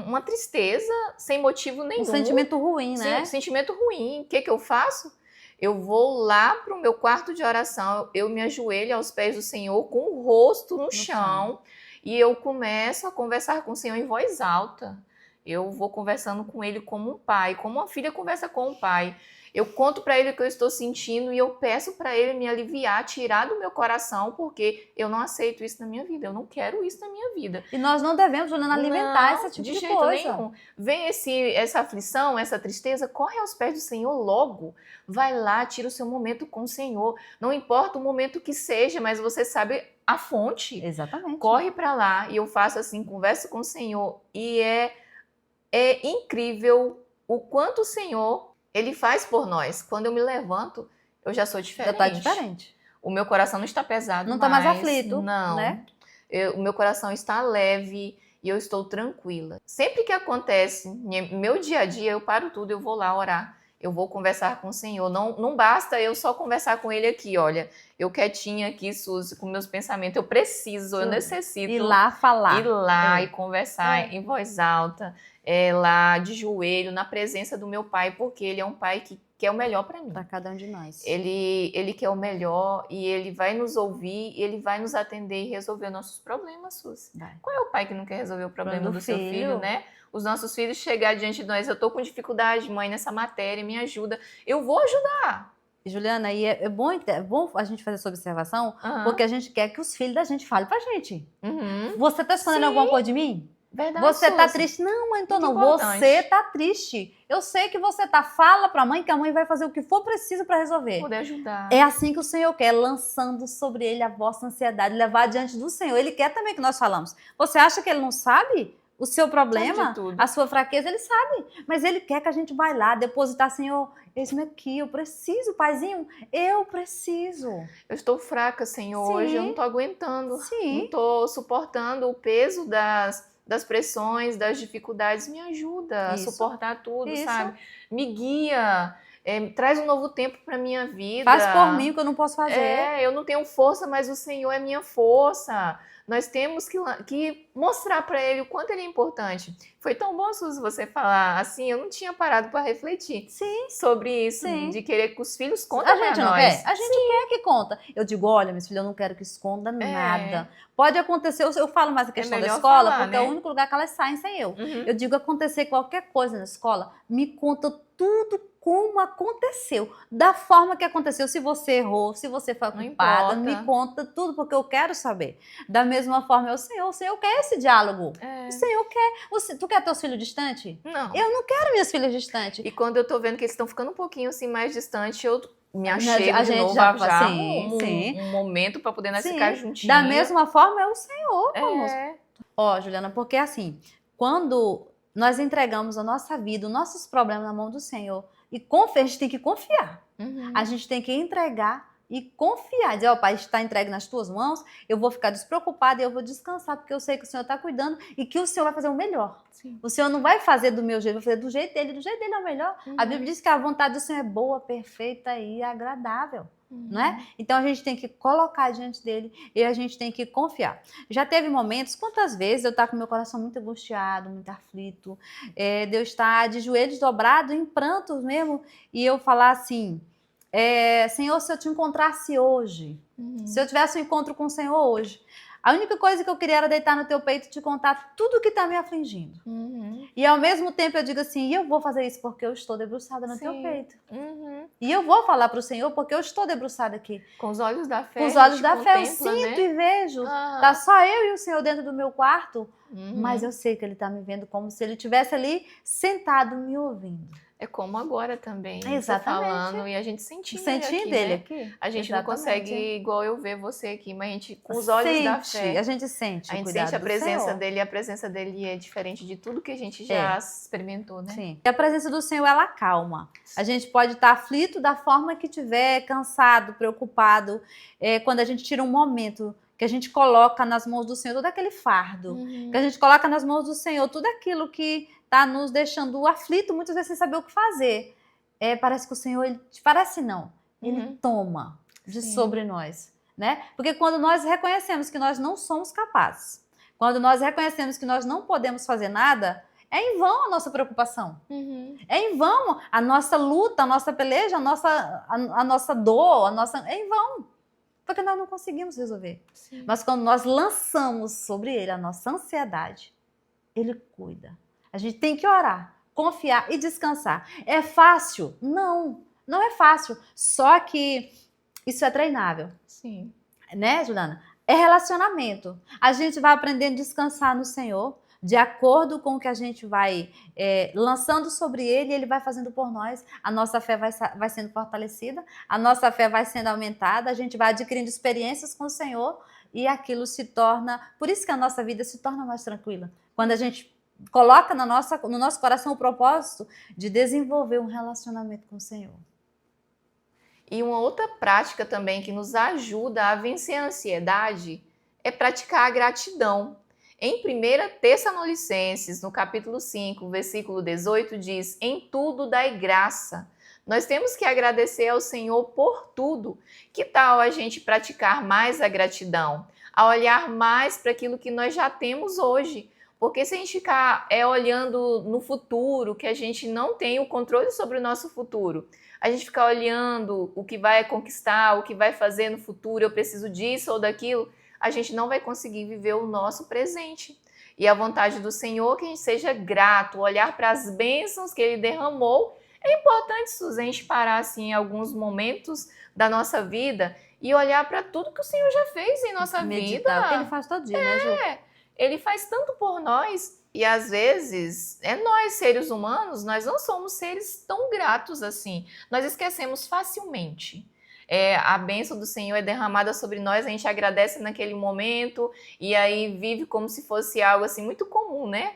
Uma tristeza sem motivo nenhum. Um sentimento ruim, né? Sim, um sentimento ruim. O que eu faço? Eu vou lá para o meu quarto de oração, eu me ajoelho aos pés do Senhor com o rosto no chão e eu começo a conversar com o Senhor em voz alta. Eu vou conversando com Ele como um pai, como uma filha conversa com o pai. Eu conto para Ele o que eu estou sentindo e eu peço para Ele me aliviar, tirar do meu coração, porque eu não aceito isso na minha vida, eu não quero isso na minha vida. E nós não devemos, Juliana, alimentar esse tipo de jeito coisa. Nenhum. Vem essa aflição, essa tristeza, corre aos pés do Senhor logo. Vai lá, tira o seu momento com o Senhor. Não importa o momento que seja, mas você sabe a fonte. Exatamente. Corre para lá e eu faço assim, converso com o Senhor e é incrível o quanto o Senhor Ele faz por nós. Quando eu me levanto, eu já sou diferente. Já está diferente. O meu coração não está pesado não mais. Não está mais aflito. Não. Né? O meu coração está leve. e eu estou tranquila. Sempre que acontece, meu dia a dia, eu paro tudo, eu vou lá orar. Eu vou conversar com o Senhor. Não basta eu só conversar com Ele aqui, olha. Eu quietinha aqui, Suzy, com meus pensamentos. Eu preciso, eu necessito ir lá falar. Ir lá e conversar em voz alta, lá de joelho, na presença do meu Pai, porque Ele é um Pai que quer o melhor para mim. Para cada um de nós. Ele quer o melhor e Ele vai nos ouvir, Ele vai nos atender e resolver nossos problemas, Suzy. Qual é o pai que não quer resolver o problema do seu filho, né? Os nossos filhos chegar diante de nós, eu tô com dificuldade, mãe, nessa matéria, me ajuda. Eu vou ajudar. Juliana, e é bom a gente fazer essa observação, porque a gente quer que os filhos da gente falem pra gente. Você tá escondendo alguma coisa de mim? Verdade, você Suzy. Tá triste? Não, mãe, então não. Você tá triste. Eu sei que você tá. Fala pra mãe que a mãe vai fazer o que for preciso pra resolver. Poder ajudar. É assim que o Senhor quer, lançando sobre ele a vossa ansiedade, levar diante do Senhor. Ele quer também que nós falamos. Você acha que ele não sabe? O seu problema, a sua fraqueza, ele sabe. Mas ele quer que a gente vá lá, depositar, Senhor, eis-me aqui, eu preciso, paizinho, eu preciso. Eu estou fraca, Senhor, Sim. hoje eu não estou aguentando. Sim. Não estou suportando o peso das pressões, das dificuldades. Me ajuda a suportar tudo, sabe? Me guia. Traz um novo tempo para minha vida. Faz por mim o que eu não posso fazer. Eu não tenho força, mas o Senhor é minha força. Nós temos que mostrar para Ele o quanto Ele é importante. Foi tão bom, Suzy, você falar assim. Eu não tinha parado para refletir sobre isso, de querer que os filhos contem para nós. A gente quer que conta. Eu digo, olha, meus filhos, eu não quero que esconda nada. Pode acontecer, eu falo mais a questão da escola, porque é o único lugar que elas saem sem eu. Eu digo, acontecer qualquer coisa na escola, me conta tudo como aconteceu, da forma que aconteceu. Se você errou, se você foi culpada, me conta tudo, porque eu quero saber. Da mesma forma, o Senhor quer esse diálogo. O Senhor quer. Tu quer teus filhos distantes? Não. Eu não quero meus filhos distantes. E quando eu tô vendo que eles estão ficando um pouquinho assim mais distantes, eu me achego de novo já um momento para poder nós ficar juntinhos. Da mesma forma, é o Senhor. Ó, Juliana, porque assim, quando nós entregamos a nossa vida, os nossos problemas na mão do Senhor, e a gente tem que confiar. A gente tem que entregar e confiar. Dizer, ó, Pai, está entregue nas tuas mãos, eu vou ficar despreocupada e eu vou descansar, porque eu sei que o Senhor está cuidando e que o Senhor vai fazer o melhor. O Senhor não vai fazer do meu jeito, vai fazer do jeito dele é o melhor. A Bíblia diz que a vontade do Senhor é boa, perfeita e agradável. Não é? Então a gente tem que colocar diante dele e a gente tem que confiar. Já teve momentos, quantas vezes eu estava com meu coração muito angustiado, muito aflito, de eu estar de joelhos dobrados, em prantos mesmo, e eu falar assim, Senhor, se eu te encontrasse hoje, se eu tivesse um encontro com o Senhor hoje, a única coisa que eu queria era deitar no teu peito e te contar tudo que está me afligindo. E ao mesmo tempo eu digo assim, e eu vou fazer isso porque eu estou debruçada no teu peito. E eu vou falar para o Senhor porque eu estou debruçada aqui. Com os olhos da fé. Com os olhos da fé, eu sinto e vejo. Tá só eu e o Senhor dentro do meu quarto, mas eu sei que Ele está me vendo como se Ele estivesse ali sentado me ouvindo. É como agora também. Exatamente. Falando e a gente sentindo ele aqui. Aqui. A gente não consegue, igual eu ver você aqui, mas a gente, com os olhos da fé. A gente sente. A gente sente a presença dele, e a presença dele é diferente de tudo que a gente já experimentou, né? Sim. E a presença do Senhor, ela calma. A gente pode estar aflito da forma que tiver, cansado, preocupado. Quando a gente tira um momento que a gente coloca nas mãos do Senhor todo aquele fardo, que a gente coloca nas mãos do Senhor tudo aquilo que está nos deixando aflito, muitas vezes sem saber o que fazer. Parece que o Senhor, Ele toma de sobre nós, né? Porque quando nós reconhecemos que nós não somos capazes, quando nós reconhecemos que nós não podemos fazer nada, é em vão a nossa preocupação. É em vão a nossa luta, a nossa peleja, a nossa dor, é em vão. Porque nós não conseguimos resolver. Mas quando nós lançamos sobre Ele a nossa ansiedade, Ele cuida. A gente tem que orar, confiar e descansar. É fácil? Não, não é fácil. Só que isso é treinável. Sim. Né, Juliana? É relacionamento. A gente vai aprendendo a descansar no Senhor, de acordo com o que a gente vai lançando sobre Ele, Ele vai fazendo por nós. A nossa fé vai sendo fortalecida, a nossa fé vai sendo aumentada, a gente vai adquirindo experiências com o Senhor e aquilo se torna... Por isso que a nossa vida se torna mais tranquila. Quando a gente coloca no nosso coração o propósito de desenvolver um relacionamento com o Senhor. E uma outra prática também que nos ajuda a vencer a ansiedade é praticar a gratidão. Em 1 Tessalonicenses, no capítulo 5, versículo 18, diz: em tudo dai graça. Nós temos que agradecer ao Senhor por tudo. Que tal a gente praticar mais a gratidão? A olhar mais para aquilo que nós já temos hoje. Porque se a gente ficar olhando no futuro, que a gente não tem o controle sobre o nosso futuro, a gente ficar olhando o que vai conquistar, o que vai fazer no futuro, eu preciso disso ou daquilo, a gente não vai conseguir viver o nosso presente. E a vontade do Senhor é que a gente seja grato, olhar para as bênçãos que Ele derramou. É importante, Suzy, a gente parar assim, em alguns momentos da nossa vida e olhar para tudo que o Senhor já fez em nossa Meditar, vida. o que Ele faz todo dia, né, Ju? Ele faz tanto por nós. E às vezes, nós, seres humanos, nós não somos seres tão gratos assim. Nós esquecemos facilmente. A bênção do Senhor é derramada sobre nós, a gente agradece naquele momento e aí vive como se fosse algo assim muito comum, né?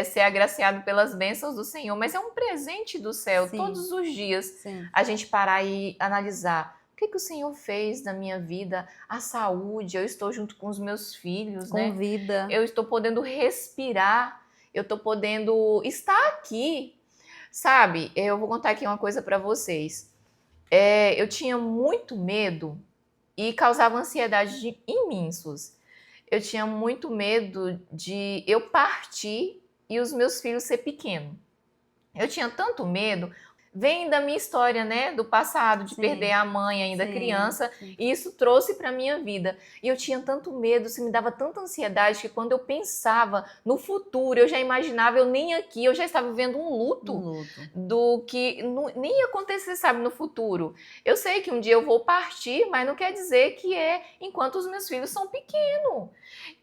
Ser agraciado pelas bênçãos do Senhor, mas é um presente do céu. Sim. Todos os dias. Sim. A gente parar e analisar o que o Senhor fez na minha vida, a saúde, eu estou junto com os meus filhos, com vida. Eu estou podendo respirar, eu estou podendo estar aqui, sabe? Eu vou contar aqui uma coisa para vocês. Eu tinha muito medo e causava ansiedade em mim, Suzy. Eu tinha muito medo de eu partir e os meus filhos ser pequenos. Eu tinha tanto medo, vem da minha história, né, do passado, de perder a mãe ainda criança, e isso trouxe para minha vida. E eu tinha tanto medo, isso me dava tanta ansiedade, que quando eu pensava no futuro, eu já imaginava, eu nem aqui, eu já estava vivendo um luto. Do que nem ia acontecer, sabe, no futuro. Eu sei que um dia eu vou partir, mas não quer dizer que enquanto os meus filhos são pequenos.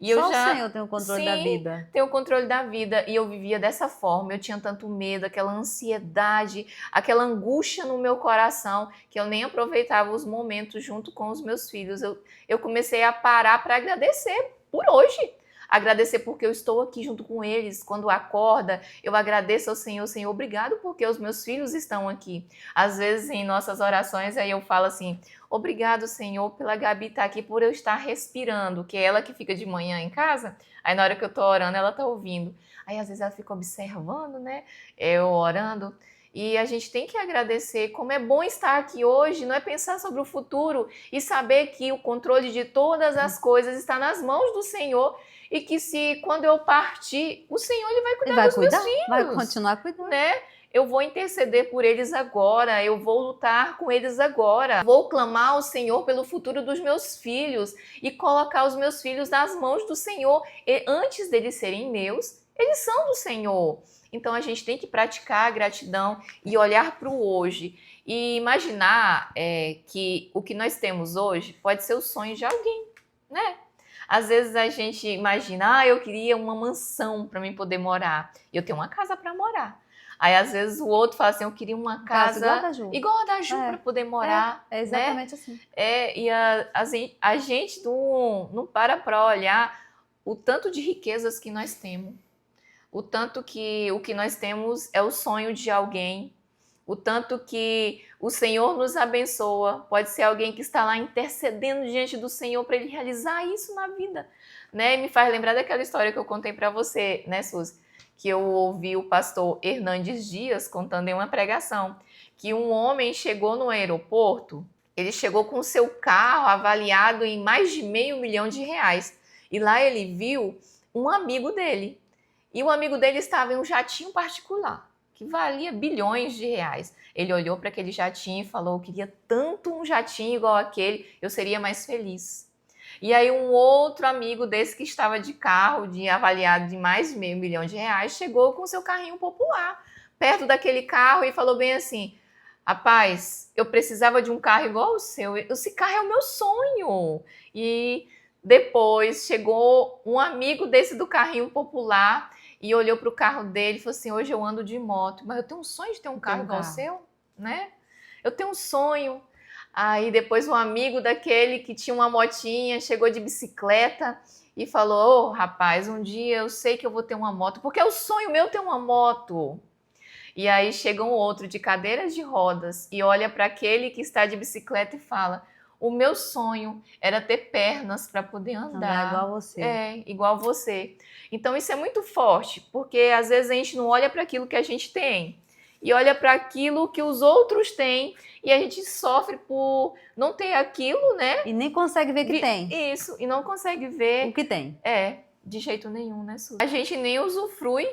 E Só o Senhor tem o controle da vida. Tem o controle da vida, e eu vivia dessa forma, eu tinha tanto medo, aquela ansiedade, aquela angústia no meu coração, que eu nem aproveitava os momentos junto com os meus filhos. Eu comecei a parar para agradecer por hoje. Agradecer porque eu estou aqui junto com eles. Quando acorda, eu agradeço ao Senhor. Senhor, obrigado porque os meus filhos estão aqui. Às vezes, em nossas orações, aí eu falo assim, obrigado, Senhor, pela Gabi estar aqui, por eu estar respirando, que é ela que fica de manhã em casa. Aí, na hora que eu estou orando, ela está ouvindo. Aí, às vezes, ela fica observando, né? Eu orando. E a gente tem que agradecer, como é bom estar aqui hoje, não é pensar sobre o futuro e saber que o controle de todas as coisas está nas mãos do Senhor e que se quando eu partir, o Senhor ele vai cuidar dos meus filhos. Vai continuar cuidando. Né? Eu vou interceder por eles agora, eu vou lutar com eles agora. Vou clamar ao Senhor pelo futuro dos meus filhos e colocar os meus filhos nas mãos do Senhor. E antes deles serem meus, eles são do Senhor. Então, a gente tem que praticar a gratidão e olhar para o hoje. E imaginar que o que nós temos hoje pode ser o sonho de alguém, né? Às vezes a gente imagina, eu queria uma mansão para mim poder morar. E eu tenho uma casa para morar. Aí, às vezes, o outro fala assim, eu queria uma casa igual a da Ju para poder morar. É exatamente assim. E a gente não para olhar o tanto de riquezas que nós temos. O tanto que o que nós temos é o sonho de alguém, o tanto que o Senhor nos abençoa. Pode ser alguém que está lá intercedendo diante do Senhor para Ele realizar isso na vida. Né? E me faz lembrar daquela história que eu contei para você, né, Suzy? Que eu ouvi o pastor Hernandes Dias contando em uma pregação, que um homem chegou no aeroporto, ele chegou com o seu carro avaliado em mais de R$500 mil. E lá ele viu um amigo dele. E o amigo dele estava em um jatinho particular, que valia bilhões de reais. Ele olhou para aquele jatinho e falou, eu queria tanto um jatinho igual aquele, eu seria mais feliz. E aí um outro amigo desse que estava de carro, avaliado de mais de R$500 mil, chegou com seu carrinho popular, perto daquele carro e falou bem assim, rapaz, eu precisava de um carro igual o seu, esse carro é o meu sonho. E depois chegou um amigo desse do carrinho popular e olhou para o carro dele e falou assim, hoje eu ando de moto, mas eu tenho um sonho de ter um carro igual o seu, né? Eu tenho um sonho. Aí depois um amigo daquele que tinha uma motinha chegou de bicicleta e falou, rapaz, um dia eu sei que eu vou ter uma moto, porque é o sonho meu ter uma moto. E aí chega um outro de cadeiras de rodas e olha para aquele que está de bicicleta e fala, o meu sonho era ter pernas para poder andar. Igual você. Igual você. Então isso é muito forte, porque às vezes a gente não olha para aquilo que a gente tem e olha para aquilo que os outros têm e a gente sofre por não ter aquilo, né? E nem consegue ver que tem. Isso, e não consegue ver o que tem. De jeito nenhum, né, Suzy? A gente nem usufrui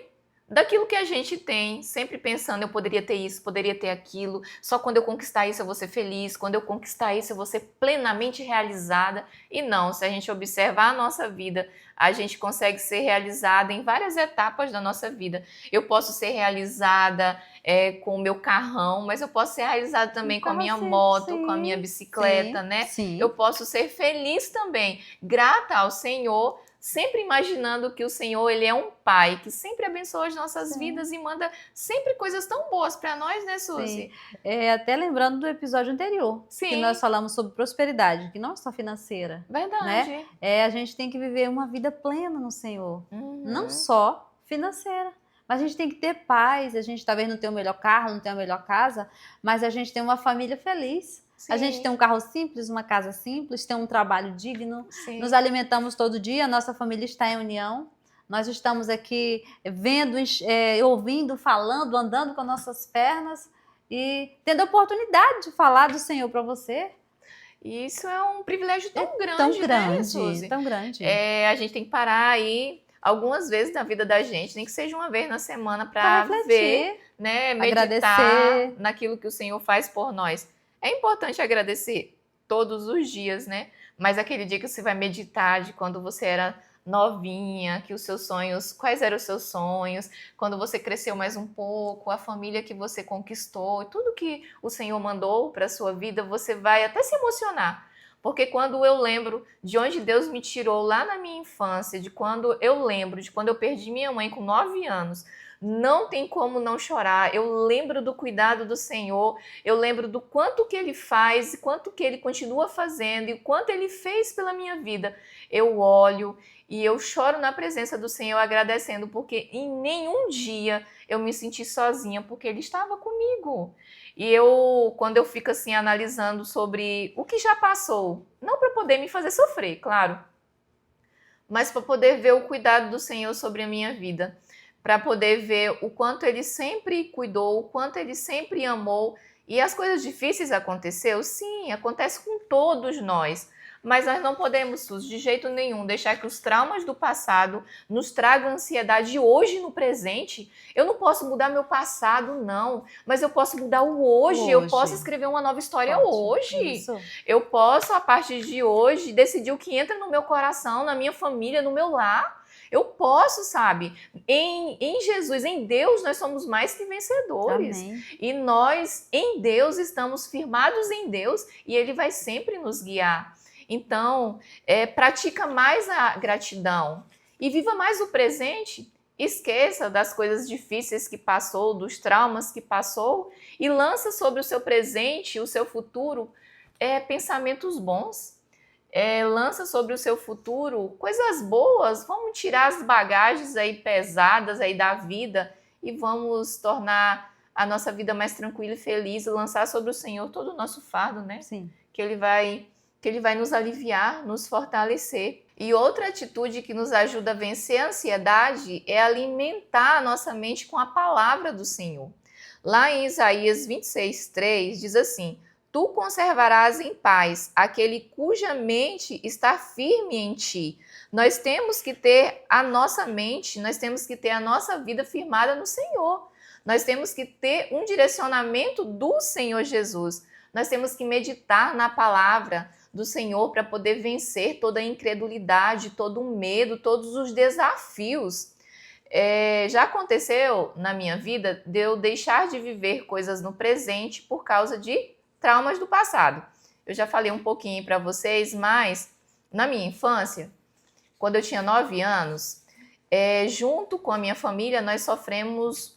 daquilo que a gente tem, sempre pensando, eu poderia ter isso, poderia ter aquilo, só quando eu conquistar isso eu vou ser feliz, quando eu conquistar isso eu vou ser plenamente realizada. E não, se a gente observar a nossa vida, a gente consegue ser realizada em várias etapas da nossa vida. Eu posso ser realizada com o meu carrão, mas eu posso ser realizada também com a minha moto, com a minha bicicleta, né? Sim. Eu posso ser feliz também, grata ao Senhor, sempre imaginando que o Senhor, ele é um pai que sempre abençoa as nossas vidas e manda sempre coisas tão boas para nós, né, Suzy? Até lembrando do episódio anterior, que nós falamos sobre prosperidade, que não é só financeira. Verdade. Né? A gente tem que viver uma vida plena no Senhor, não só financeira. Mas a gente tem que ter paz, a gente talvez não tem o melhor carro, não tem a melhor casa, mas a gente tem uma família feliz. Sim. A gente tem um carro simples, uma casa simples, tem um trabalho digno, nos alimentamos todo dia, a nossa família está em união. Nós estamos aqui vendo, ouvindo, falando, andando com nossas pernas e tendo a oportunidade de falar do Senhor para você. E isso é um privilégio tão grande, né, Suzy? Tão grande. A gente tem que parar aí algumas vezes na vida da gente, nem que seja uma vez na semana para ver, né, meditar agradecer naquilo que o Senhor faz por nós. É importante agradecer todos os dias, né? Mas aquele dia que você vai meditar de quando você era novinha, que os seus sonhos, quais eram os seus sonhos, quando você cresceu mais um pouco, a família que você conquistou, tudo que o Senhor mandou para a sua vida, você vai até se emocionar. Porque quando eu lembro de onde Deus me tirou lá na minha infância, de quando eu perdi minha mãe com 9 anos, não tem como não chorar. Eu lembro do cuidado do Senhor, eu lembro do quanto que Ele faz, quanto que Ele continua fazendo e o quanto Ele fez pela minha vida. Eu olho e eu choro na presença do Senhor agradecendo, porque em nenhum dia eu me senti sozinha, porque Ele estava comigo. E quando eu fico assim analisando sobre o que já passou, não para poder me fazer sofrer, claro, mas para poder ver o cuidado do Senhor sobre a minha vida, para poder ver o quanto Ele sempre cuidou, o quanto Ele sempre amou. E as coisas difíceis aconteceu? Sim, acontece com todos nós. Mas nós não podemos, de jeito nenhum, deixar que os traumas do passado nos tragam ansiedade hoje no presente. Eu não posso mudar meu passado, não. Mas eu posso mudar o hoje. Eu posso escrever uma nova história hoje. Isso. Eu posso, a partir de hoje, decidir o que entra no meu coração, na minha família, no meu lar. Eu posso, sabe? Em Jesus, em Deus, nós somos mais que vencedores. Amém. E nós, em Deus, estamos firmados em Deus e Ele vai sempre nos guiar. Então, pratica mais a gratidão e viva mais o presente. Esqueça das coisas difíceis que passou, dos traumas que passou e lança sobre o seu presente, o seu futuro, pensamentos bons. Lança sobre o seu futuro coisas boas. Vamos tirar as bagagens aí pesadas aí da vida e vamos tornar a nossa vida mais tranquila e feliz e lançar sobre o Senhor todo o nosso fardo, né? Sim. Que Ele vai nos aliviar, nos fortalecer. E outra atitude que nos ajuda a vencer a ansiedade é alimentar a nossa mente com a palavra do Senhor. Lá em Isaías 26:3 diz assim: Tu conservarás em paz aquele cuja mente está firme em ti. Nós temos que ter a nossa mente, nós temos que ter a nossa vida firmada no Senhor. Nós temos que ter um direcionamento do Senhor Jesus. Nós temos que meditar na palavra do Senhor para poder vencer toda a incredulidade, todo o medo, todos os desafios. Já aconteceu na minha vida de eu deixar de viver coisas no presente por causa de traumas do passado. Eu já falei um pouquinho para vocês, mas na minha infância, quando eu tinha 9 anos, junto com a minha família, nós sofremos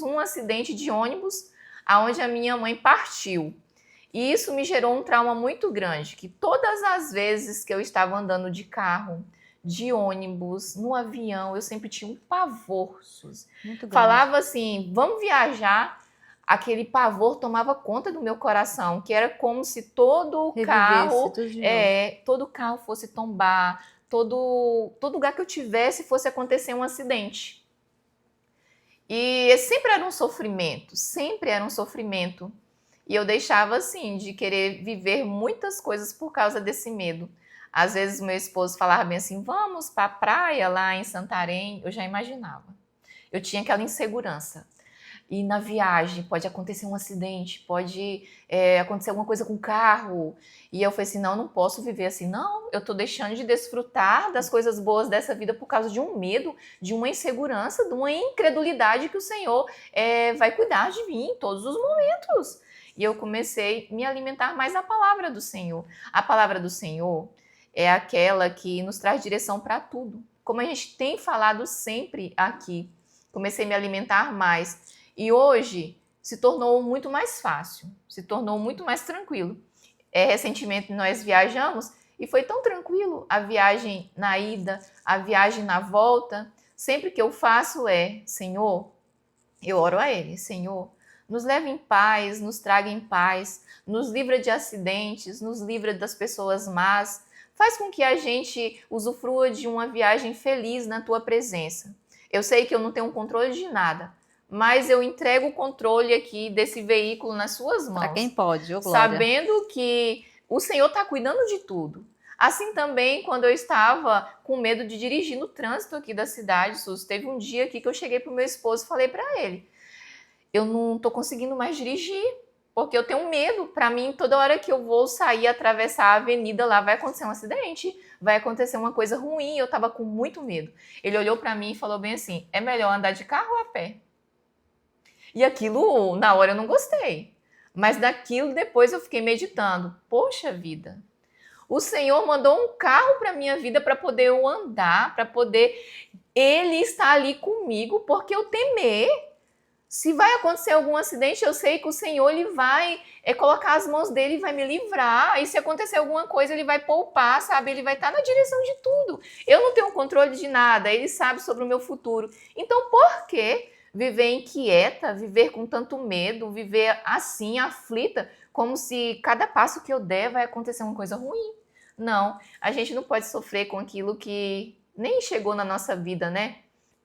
um acidente de ônibus onde a minha mãe partiu. E isso me gerou um trauma muito grande, que todas as vezes que eu estava andando de carro, de ônibus, no avião, eu sempre tinha um pavor, Suzy. Muito grande. Falava assim, vamos viajar. aquele pavor tomava conta do meu coração, que era como se todo carro fosse tombar, todo lugar que eu tivesse fosse acontecer um acidente. E sempre era um sofrimento, sempre era um sofrimento. E eu deixava assim de querer viver muitas coisas por causa desse medo. Às vezes meu esposo falava bem assim, vamos para a praia lá em Santarém, eu já imaginava. Eu tinha aquela insegurança. E na viagem pode acontecer um acidente, pode acontecer alguma coisa com o carro. E eu falei assim, não posso viver assim. Não, eu estou deixando de desfrutar das coisas boas dessa vida por causa de um medo, de uma insegurança, de uma incredulidade que o Senhor vai cuidar de mim em todos os momentos. E eu comecei a me alimentar mais da palavra do Senhor. A palavra do Senhor é aquela que nos traz direção para tudo. Como a gente tem falado sempre aqui, comecei a me alimentar mais. E hoje se tornou muito mais fácil, se tornou muito mais tranquilo. Recentemente nós viajamos e foi tão tranquilo a viagem na ida, a viagem na volta. Sempre que eu faço Senhor, eu oro a Ele, Senhor, nos leve em paz, nos traga em paz, nos livra de acidentes, nos livra das pessoas más. Faz com que a gente usufrua de uma viagem feliz na Tua presença. Eu sei que eu não tenho controle de nada, mas eu entrego o controle aqui desse veículo nas suas mãos. Para quem pode, ô Glória. Sabendo que o Senhor está cuidando de tudo. Assim também, quando eu estava com medo de dirigir no trânsito aqui da cidade, Suzy, teve um dia aqui que eu cheguei para o meu esposo e falei para ele, eu não estou conseguindo mais dirigir, porque eu tenho medo. Para mim, toda hora que eu vou sair, atravessar a avenida lá, vai acontecer um acidente, vai acontecer uma coisa ruim, eu estava com muito medo. Ele olhou para mim e falou bem assim, é melhor andar de carro ou a pé? E aquilo, na hora eu não gostei. Mas daquilo depois eu fiquei meditando. Poxa vida, o Senhor mandou um carro para minha vida para poder eu andar, para poder Ele estar ali comigo, porque eu temer. Se vai acontecer algum acidente, eu sei que o Senhor ele vai colocar as mãos dele e vai me livrar. E se acontecer alguma coisa, ele vai poupar, sabe? Ele vai estar na direção de tudo. Eu não tenho controle de nada, ele sabe sobre o meu futuro. Então, por que viver inquieta, viver com tanto medo, viver assim, aflita, como se cada passo que eu der vai acontecer uma coisa ruim? Não, a gente não pode sofrer com aquilo que nem chegou na nossa vida, né?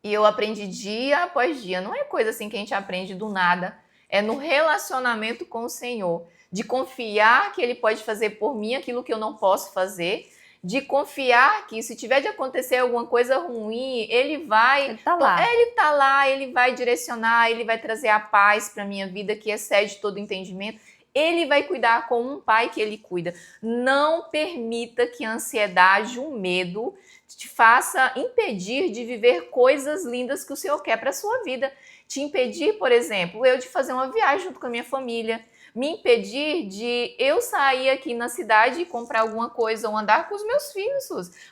E eu aprendi dia após dia, não é coisa assim que a gente aprende do nada, é no relacionamento com o Senhor, de confiar que Ele pode fazer por mim aquilo que eu não posso fazer, de confiar que se tiver de acontecer alguma coisa ruim, Ele vai... Ele tá lá. Ele tá lá, Ele vai direcionar, Ele vai trazer a paz para minha vida que excede todo entendimento. Ele vai cuidar como um pai que Ele cuida. Não permita que a ansiedade, o medo te faça impedir de viver coisas lindas que o Senhor quer para a sua vida. Te impedir, por exemplo, eu de fazer uma viagem junto com a minha família. Me impedir de eu sair aqui na cidade e comprar alguma coisa ou andar com os meus filhos.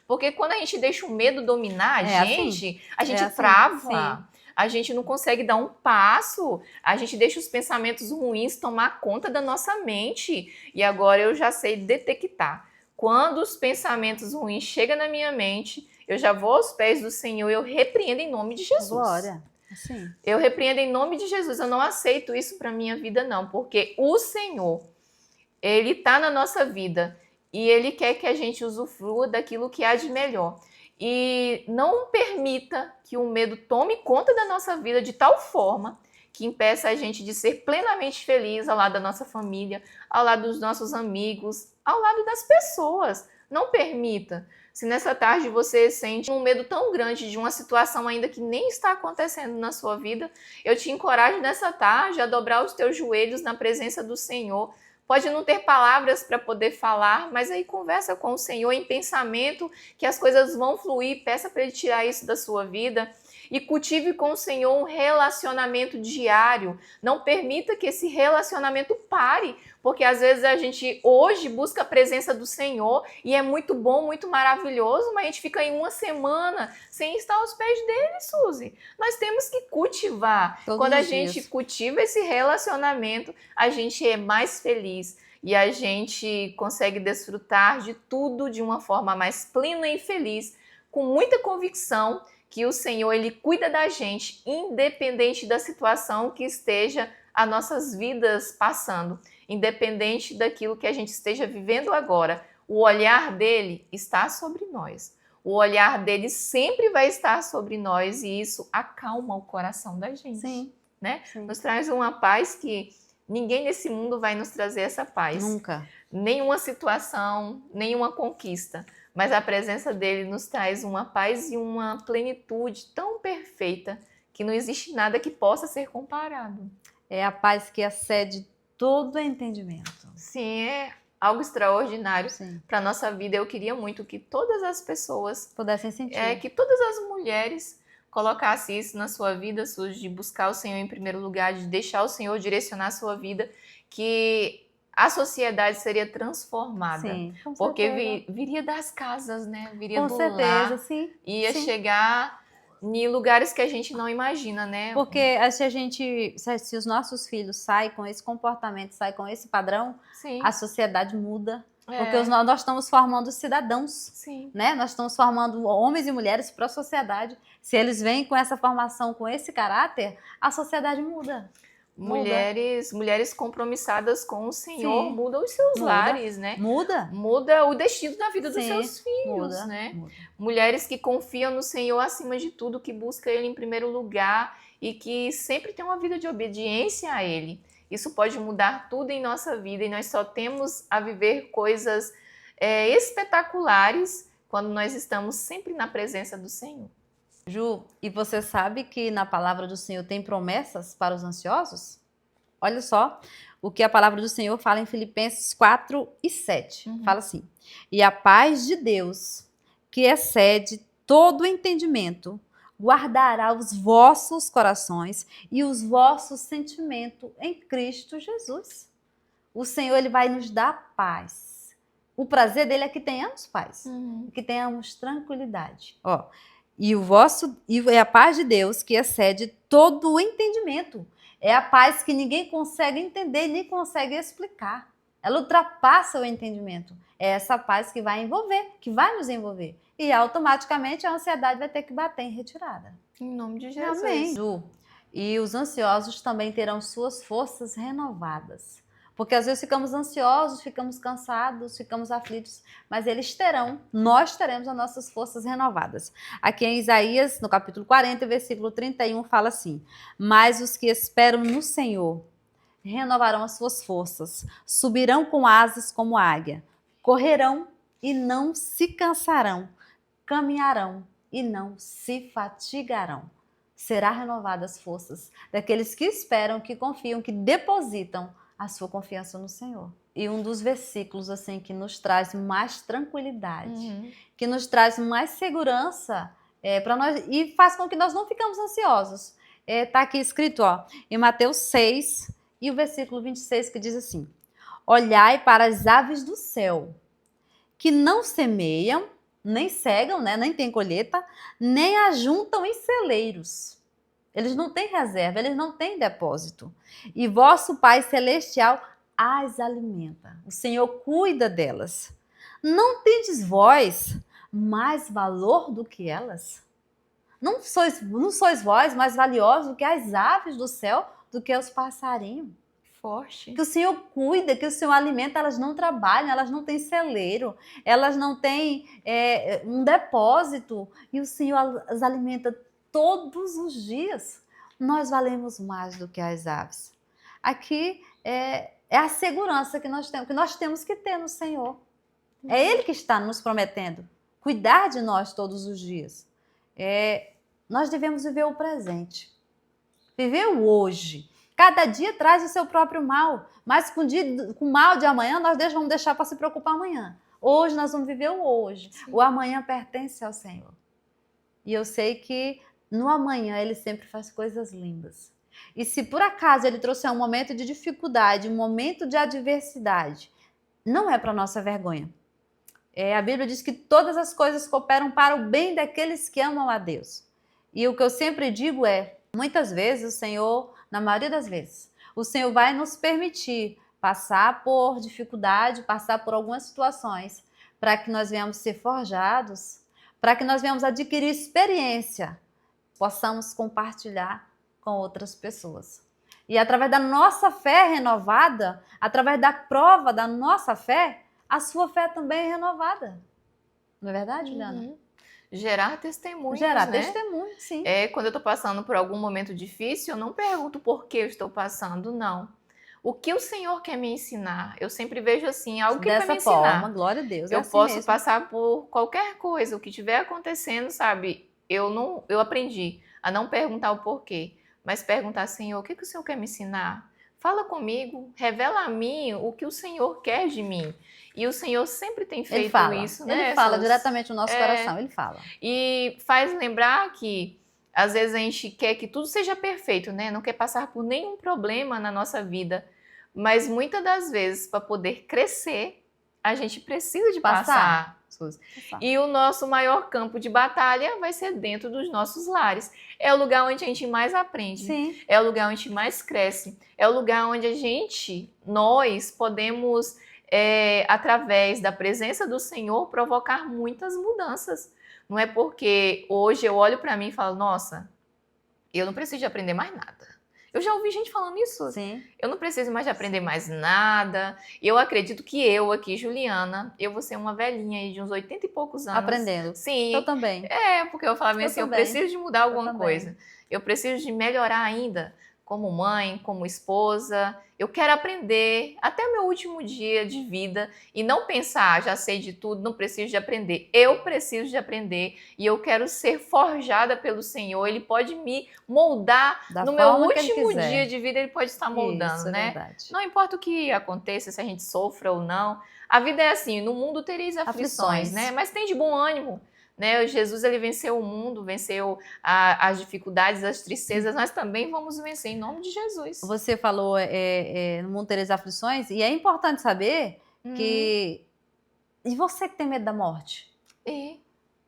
Porque quando a gente deixa o medo dominar a gente trava. A gente não consegue dar um passo, a gente deixa os pensamentos ruins tomar conta da nossa mente. E agora eu já sei detectar. Quando os pensamentos ruins chegam na minha mente, eu já vou aos pés do Senhor e eu repreendo em nome de Jesus. Glória. Assim. Eu repreendo em nome de Jesus. Eu não aceito isso para minha vida, não. Porque o Senhor, Ele está na nossa vida e Ele quer que a gente usufrua daquilo que há de melhor. E não permita que o medo tome conta da nossa vida de tal forma que impeça a gente de ser plenamente feliz ao lado da nossa família, ao lado dos nossos amigos, ao lado das pessoas. Não permita. Se nessa tarde você sente um medo tão grande de uma situação ainda que nem está acontecendo na sua vida, eu te encorajo nessa tarde a dobrar os teus joelhos na presença do Senhor. Pode não ter palavras para poder falar, mas aí conversa com o Senhor em pensamento que as coisas vão fluir, peça para Ele tirar isso da sua vida. E cultive com o Senhor um relacionamento diário. Não permita que esse relacionamento pare, porque às vezes a gente hoje busca a presença do Senhor e é muito bom, muito maravilhoso, mas a gente fica em uma semana sem estar aos pés dele, Suzy. Nós temos que cultivar. Quando a gente cultiva esse relacionamento, a gente é mais feliz e a gente consegue desfrutar de tudo de uma forma mais plena e feliz, com muita convicção que o Senhor, Ele cuida da gente, independente da situação que esteja as nossas vidas passando, independente daquilo que a gente esteja vivendo agora. O olhar dele está sobre nós. O olhar dele sempre vai estar sobre nós e isso acalma o coração da gente. Sim. Né? Sim. Nos traz uma paz que ninguém nesse mundo vai nos trazer essa paz. Nunca. Nenhuma situação, nenhuma conquista. Mas a presença dele nos traz uma paz e uma plenitude tão perfeita que não existe nada que possa ser comparado. É a paz que excede todo entendimento. Sim, é algo extraordinário Sim. para a nossa vida. Eu queria muito que todas as pessoas, Pudessem sentir. que todas as mulheres colocassem isso na sua vida, de buscar o Senhor em primeiro lugar, de deixar o Senhor direcionar a sua vida, que a sociedade seria transformada. Sim, com porque certeza. Viria das casas, né? Viria Com do certeza, lar, sim. ia Sim. chegar em lugares que a gente não imagina, né? Porque se os nossos filhos saem com esse comportamento, saem com esse padrão, Sim. a sociedade muda. É. Porque nós estamos formando cidadãos. Sim. Né? Nós estamos formando homens e mulheres para a sociedade. Se eles vêm com essa formação, com esse caráter, a sociedade muda. Mulheres compromissadas com o Senhor Sim. mudam os seus lares, né? Muda o destino da vida dos Sim, seus filhos, né? Muda. Mulheres que confiam no Senhor acima de tudo, que buscam Ele em primeiro lugar e que sempre têm uma vida de obediência a Ele. Isso pode mudar tudo em nossa vida e nós só temos a viver coisas espetaculares quando nós estamos sempre na presença do Senhor. Ju, e você sabe que na palavra do Senhor tem promessas para os ansiosos? Olha só o que a palavra do Senhor fala em Filipenses 4:7. Fala assim: e a paz de Deus, que excede todo entendimento, guardará os vossos corações e os vossos sentimentos em Cristo Jesus. O Senhor, ele vai nos dar paz. O prazer dele é que tenhamos paz, que tenhamos tranquilidade. Ó. E é a paz de Deus que excede todo o entendimento. É a paz que ninguém consegue entender nem consegue explicar. Ela ultrapassa o entendimento. É essa paz que vai envolver, que vai nos envolver. E automaticamente a ansiedade vai ter que bater em retirada. Em nome de Jesus. Amém. E os ansiosos também terão suas forças renovadas. Porque às vezes ficamos ansiosos, ficamos cansados, ficamos aflitos, mas nós teremos as nossas forças renovadas. Aqui em Isaías, no capítulo 40, versículo 31, fala assim: mas os que esperam no Senhor renovarão as suas forças, subirão com asas como águia, correrão e não se cansarão, caminharão e não se fatigarão. Será renovadas as forças daqueles que esperam, que confiam, que depositam a sua confiança no Senhor. E um dos versículos assim que nos traz mais tranquilidade, que nos traz mais segurança para nós e faz com que nós não ficamos ansiosos. Tá aqui escrito, em Mateus 6 e o versículo 26, que diz assim: olhai para as aves do céu, que não semeiam, nem cegam, né, nem têm colheita, nem ajuntam em celeiros. Eles não têm reserva, eles não têm depósito. E vosso Pai Celestial as alimenta. O Senhor cuida delas. Não tendes vós mais valor do que elas? Não sois vós mais valiosos do que as aves do céu, do que os passarinhos? Forte. Que o Senhor cuida, que o Senhor alimenta, elas não trabalham, elas não têm celeiro, elas não têm um depósito. E o Senhor as alimenta todos os dias. Nós valemos mais do que as aves. Aqui é a segurança que nós temos que ter no Senhor. É Ele que está nos prometendo cuidar de nós todos os dias. Nós devemos viver o presente, viver o hoje. Cada dia traz o seu próprio mal, mas com o mal de amanhã nós vamos deixar para se preocupar amanhã. Hoje nós vamos viver o hoje. Sim. O amanhã pertence ao Senhor. E eu sei que no amanhã Ele sempre faz coisas lindas. E se por acaso Ele trouxer um momento de dificuldade, um momento de adversidade, não é para nossa vergonha. A Bíblia diz que todas as coisas cooperam para o bem daqueles que amam a Deus. E o que eu sempre digo muitas vezes o Senhor, na maioria das vezes, o Senhor vai nos permitir passar por dificuldade, passar por algumas situações, para que nós venhamos ser forjados, para que nós venhamos adquirir experiência, possamos compartilhar com outras pessoas. E através da nossa fé renovada, através da prova da nossa fé, a sua fé também é renovada. Não é verdade, Juliana? Gerar testemunhos, Gerar né? testemunho, sim. Quando eu estou passando por algum momento difícil, eu não pergunto por que eu estou passando, não. O que o Senhor quer me ensinar? Eu sempre vejo assim, algo que Ele vai me ensinar. Dessa forma, glória a Deus. Eu assim posso mesmo. passar por qualquer coisa, o que estiver acontecendo, sabe? Eu aprendi a não perguntar o porquê, mas perguntar, Senhor, o que o Senhor quer me ensinar? Fala comigo, revela a mim o que o Senhor quer de mim. E o Senhor sempre tem feito isso, né? Ele fala diretamente no nosso coração, ele fala. E faz lembrar que às vezes a gente quer que tudo seja perfeito, né? Não quer passar por nenhum problema na nossa vida. Mas muitas das vezes, para poder crescer, a gente precisa de passar. E o nosso maior campo de batalha vai ser dentro dos nossos lares. É o lugar onde a gente mais aprende. Sim. É o lugar onde a gente mais cresce. É o lugar onde nós podemos, através da presença do Senhor, provocar muitas mudanças. Não é porque hoje eu olho para mim e falo, nossa, eu não preciso de aprender mais nada. Eu já ouvi gente falando isso. Sim. Eu não preciso mais de aprender mais nada. Eu acredito que eu aqui, Juliana, eu vou ser uma velhinha aí de uns 80 e poucos anos. Aprendendo. Sim. Eu também. Porque eu falava assim, eu preciso de mudar alguma coisa. Eu preciso de melhorar ainda como mãe, como esposa. Eu quero aprender até o meu último dia de vida e não pensar, já sei de tudo, não preciso de aprender. Eu preciso de aprender e eu quero ser forjada pelo Senhor. Ele pode me moldar no meu último dia de vida, ele pode estar moldando, isso, né? É verdade. Não importa o que aconteça, se a gente sofra ou não. A vida é assim, no mundo tereis aflições, né? Mas tem de bom ânimo. Né? Jesus, ele venceu o mundo, venceu as dificuldades, as tristezas, nós também vamos vencer em nome de Jesus. Você falou no mundo tereis aflições, e é importante saber que... E você que tem medo da morte?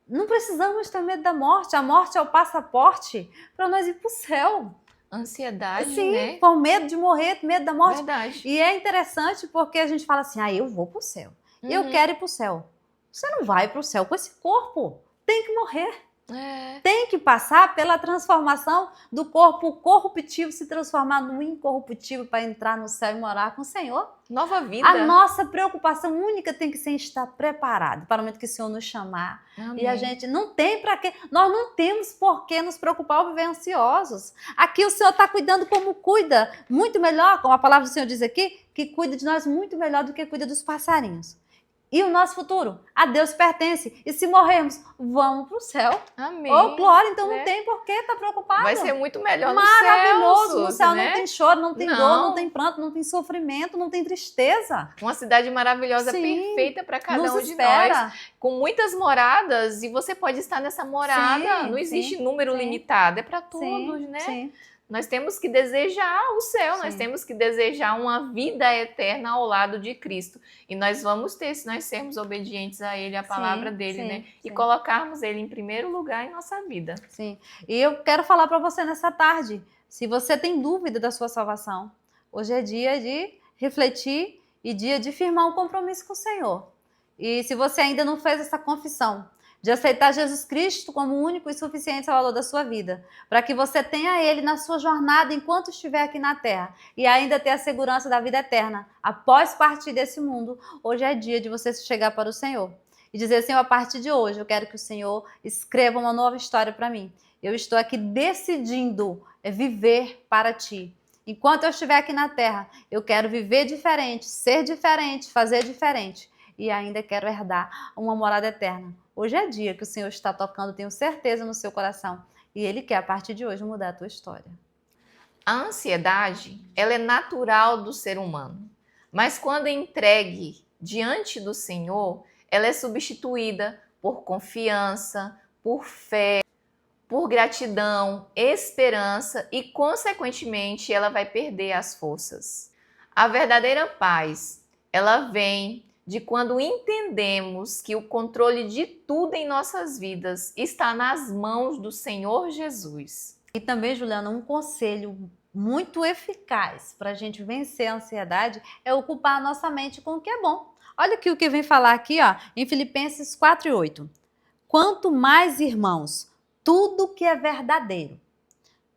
Não precisamos ter medo da morte, a morte é o passaporte para nós ir para o céu. Ansiedade, sim, né? Por medo de morrer, medo da morte. Verdade. E é interessante porque a gente fala assim, eu vou para o céu, eu quero ir para o céu. Você não vai para o céu com esse corpo. Tem que morrer. Tem que passar pela transformação do corpo corruptível, se transformar no incorruptível para entrar no céu e morar com o Senhor. Nova vida. A nossa preocupação única tem que ser estar preparado para o momento que o Senhor nos chamar. Amém. E a gente não tem para quê. Nós não temos por que nos preocupar ou viver ansiosos. Aqui o Senhor está cuidando como cuida. Muito melhor, como a palavra do Senhor diz aqui, que cuida de nós muito melhor do que cuida dos passarinhos. E o nosso futuro? A Deus pertence. E se morrermos, vamos para o céu. Amém. Oh, glória, então não tem por que estar preocupado. Vai ser muito melhor Maravilhoso. no No céu né? Não tem choro, não tem dor, não tem pranto, não tem sofrimento, não tem tristeza. Uma cidade maravilhosa, perfeita para cada um de espera. nós. Com muitas moradas, e você pode estar nessa morada. Não existe número limitado, é para todos, né? Sim. Nós temos que desejar o céu, nós temos que desejar uma vida eterna ao lado de Cristo. E nós vamos ter, se nós sermos obedientes a Ele, a palavra dEle, né? E colocarmos Ele em primeiro lugar em nossa vida. Sim. E eu quero falar para você nessa tarde, se você tem dúvida da sua salvação, hoje é dia de refletir e dia de firmar um compromisso com o Senhor. E se você ainda não fez essa confissão, de aceitar Jesus Cristo como o único e suficiente salvador da sua vida, para que você tenha Ele na sua jornada enquanto estiver aqui na Terra e ainda ter a segurança da vida eterna após partir desse mundo, hoje é dia de você chegar para o Senhor e dizer, Senhor, a partir de hoje eu quero que o Senhor escreva uma nova história para mim. Eu estou aqui decidindo viver para Ti. Enquanto eu estiver aqui na Terra, eu quero viver diferente, ser diferente, fazer diferente e ainda quero herdar uma morada eterna. Hoje é dia que o Senhor está tocando, tenho certeza, no seu coração. E Ele quer, a partir de hoje, mudar a tua história. A ansiedade, ela é natural do ser humano. Mas quando entregue diante do Senhor, ela é substituída por confiança, por fé, por gratidão, esperança e, consequentemente, ela vai perder as forças. A verdadeira paz, ela vem de quando entendemos que o controle de tudo em nossas vidas está nas mãos do Senhor Jesus. E também, Juliana, um conselho muito eficaz para a gente vencer a ansiedade é ocupar a nossa mente com o que é bom. Olha aqui o que vem falar aqui, em Filipenses 4:8. Quanto mais, irmãos, tudo que é verdadeiro,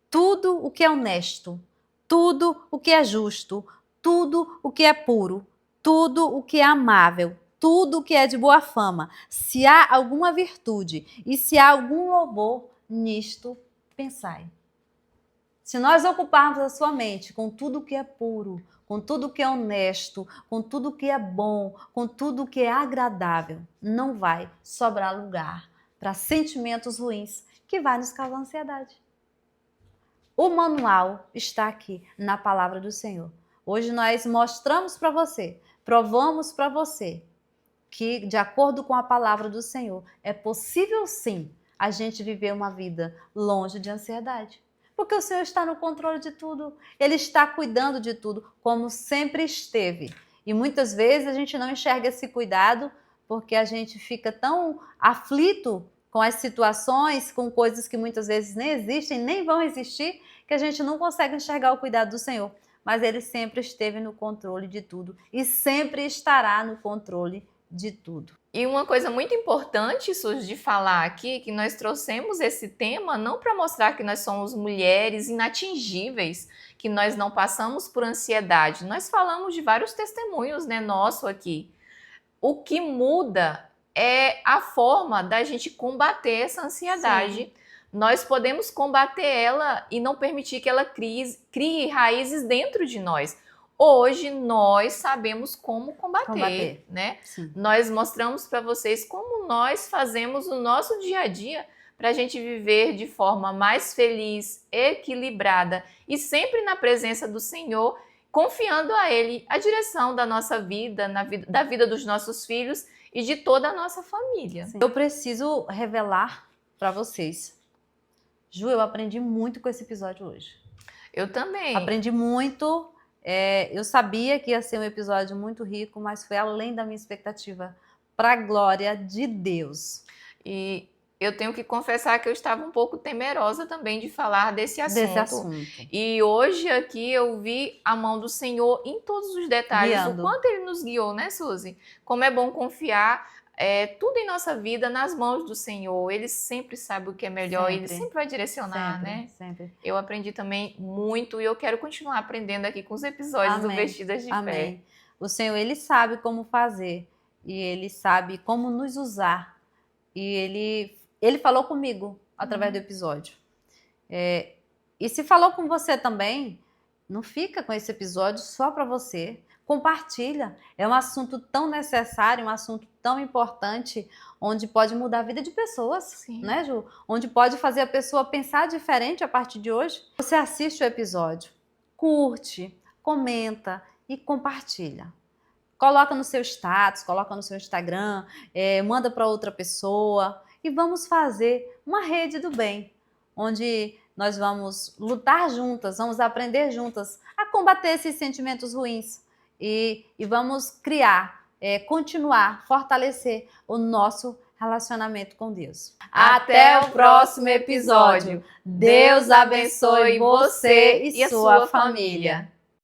tudo o que é honesto, tudo o que é justo, tudo o que é puro, tudo o que é amável, tudo o que é de boa fama, se há alguma virtude e se há algum louvor, nisto pensai. Se nós ocuparmos a sua mente com tudo que é puro, com tudo que é honesto, com tudo que é bom, com tudo que é agradável, não vai sobrar lugar para sentimentos ruins que vai nos causar ansiedade. O manual está aqui na palavra do Senhor. Hoje nós mostramos para você, provamos para você que, de acordo com a palavra do Senhor, é possível sim a gente viver uma vida longe de ansiedade. Porque o Senhor está no controle de tudo. Ele está cuidando de tudo, como sempre esteve. E muitas vezes a gente não enxerga esse cuidado porque a gente fica tão aflito com as situações, com coisas que muitas vezes nem existem, nem vão existir, que a gente não consegue enxergar o cuidado do Senhor. Mas Ele sempre esteve no controle de tudo e sempre estará no controle de tudo. E uma coisa muito importante, Suzy, de falar aqui, que nós trouxemos esse tema não para mostrar que nós somos mulheres inatingíveis, que nós não passamos por ansiedade. Nós falamos de vários testemunhos, né, nosso aqui. O que muda é a forma da gente combater essa ansiedade. Sim. Nós podemos combater ela e não permitir que ela crie raízes dentro de nós. Hoje nós sabemos como combater, né? Sim. Nós mostramos para vocês como nós fazemos o nosso dia a dia para a gente viver de forma mais feliz, equilibrada e sempre na presença do Senhor, confiando a Ele a direção da nossa vida, da vida dos nossos filhos e de toda a nossa família. Sim. Eu preciso revelar para vocês. Ju, eu aprendi muito com esse episódio hoje. Eu também. Aprendi muito. Eu sabia que ia ser um episódio muito rico, mas foi além da minha expectativa, para a glória de Deus. E eu tenho que confessar que eu estava um pouco temerosa também de falar desse assunto. E hoje aqui eu vi a mão do Senhor em todos os detalhes, guiando. O quanto Ele nos guiou, né, Suzy? Como é bom confiar tudo em nossa vida nas mãos do Senhor. Ele sempre sabe o que é melhor, Ele sempre vai direcionar, né? Sempre. Eu aprendi também muito e eu quero continuar aprendendo aqui com os episódios do Vestidas de Fé. O Senhor, Ele sabe como fazer e Ele sabe como nos usar. E Ele falou comigo através do episódio. E se falou com você também, não fica com esse episódio só para você. Compartilha. É um assunto tão necessário, um assunto tão importante, onde pode mudar a vida de pessoas, Sim. né, Ju? Onde pode fazer a pessoa pensar diferente a partir de hoje. Você assiste o episódio, curte, comenta e compartilha. Coloca no seu status, coloca no seu Instagram, manda para outra pessoa e vamos fazer uma rede do bem, onde nós vamos lutar juntas, vamos aprender juntas a combater esses sentimentos ruins. E vamos criar, continuar, fortalecer o nosso relacionamento com Deus. Até o próximo episódio. Deus abençoe você e sua família.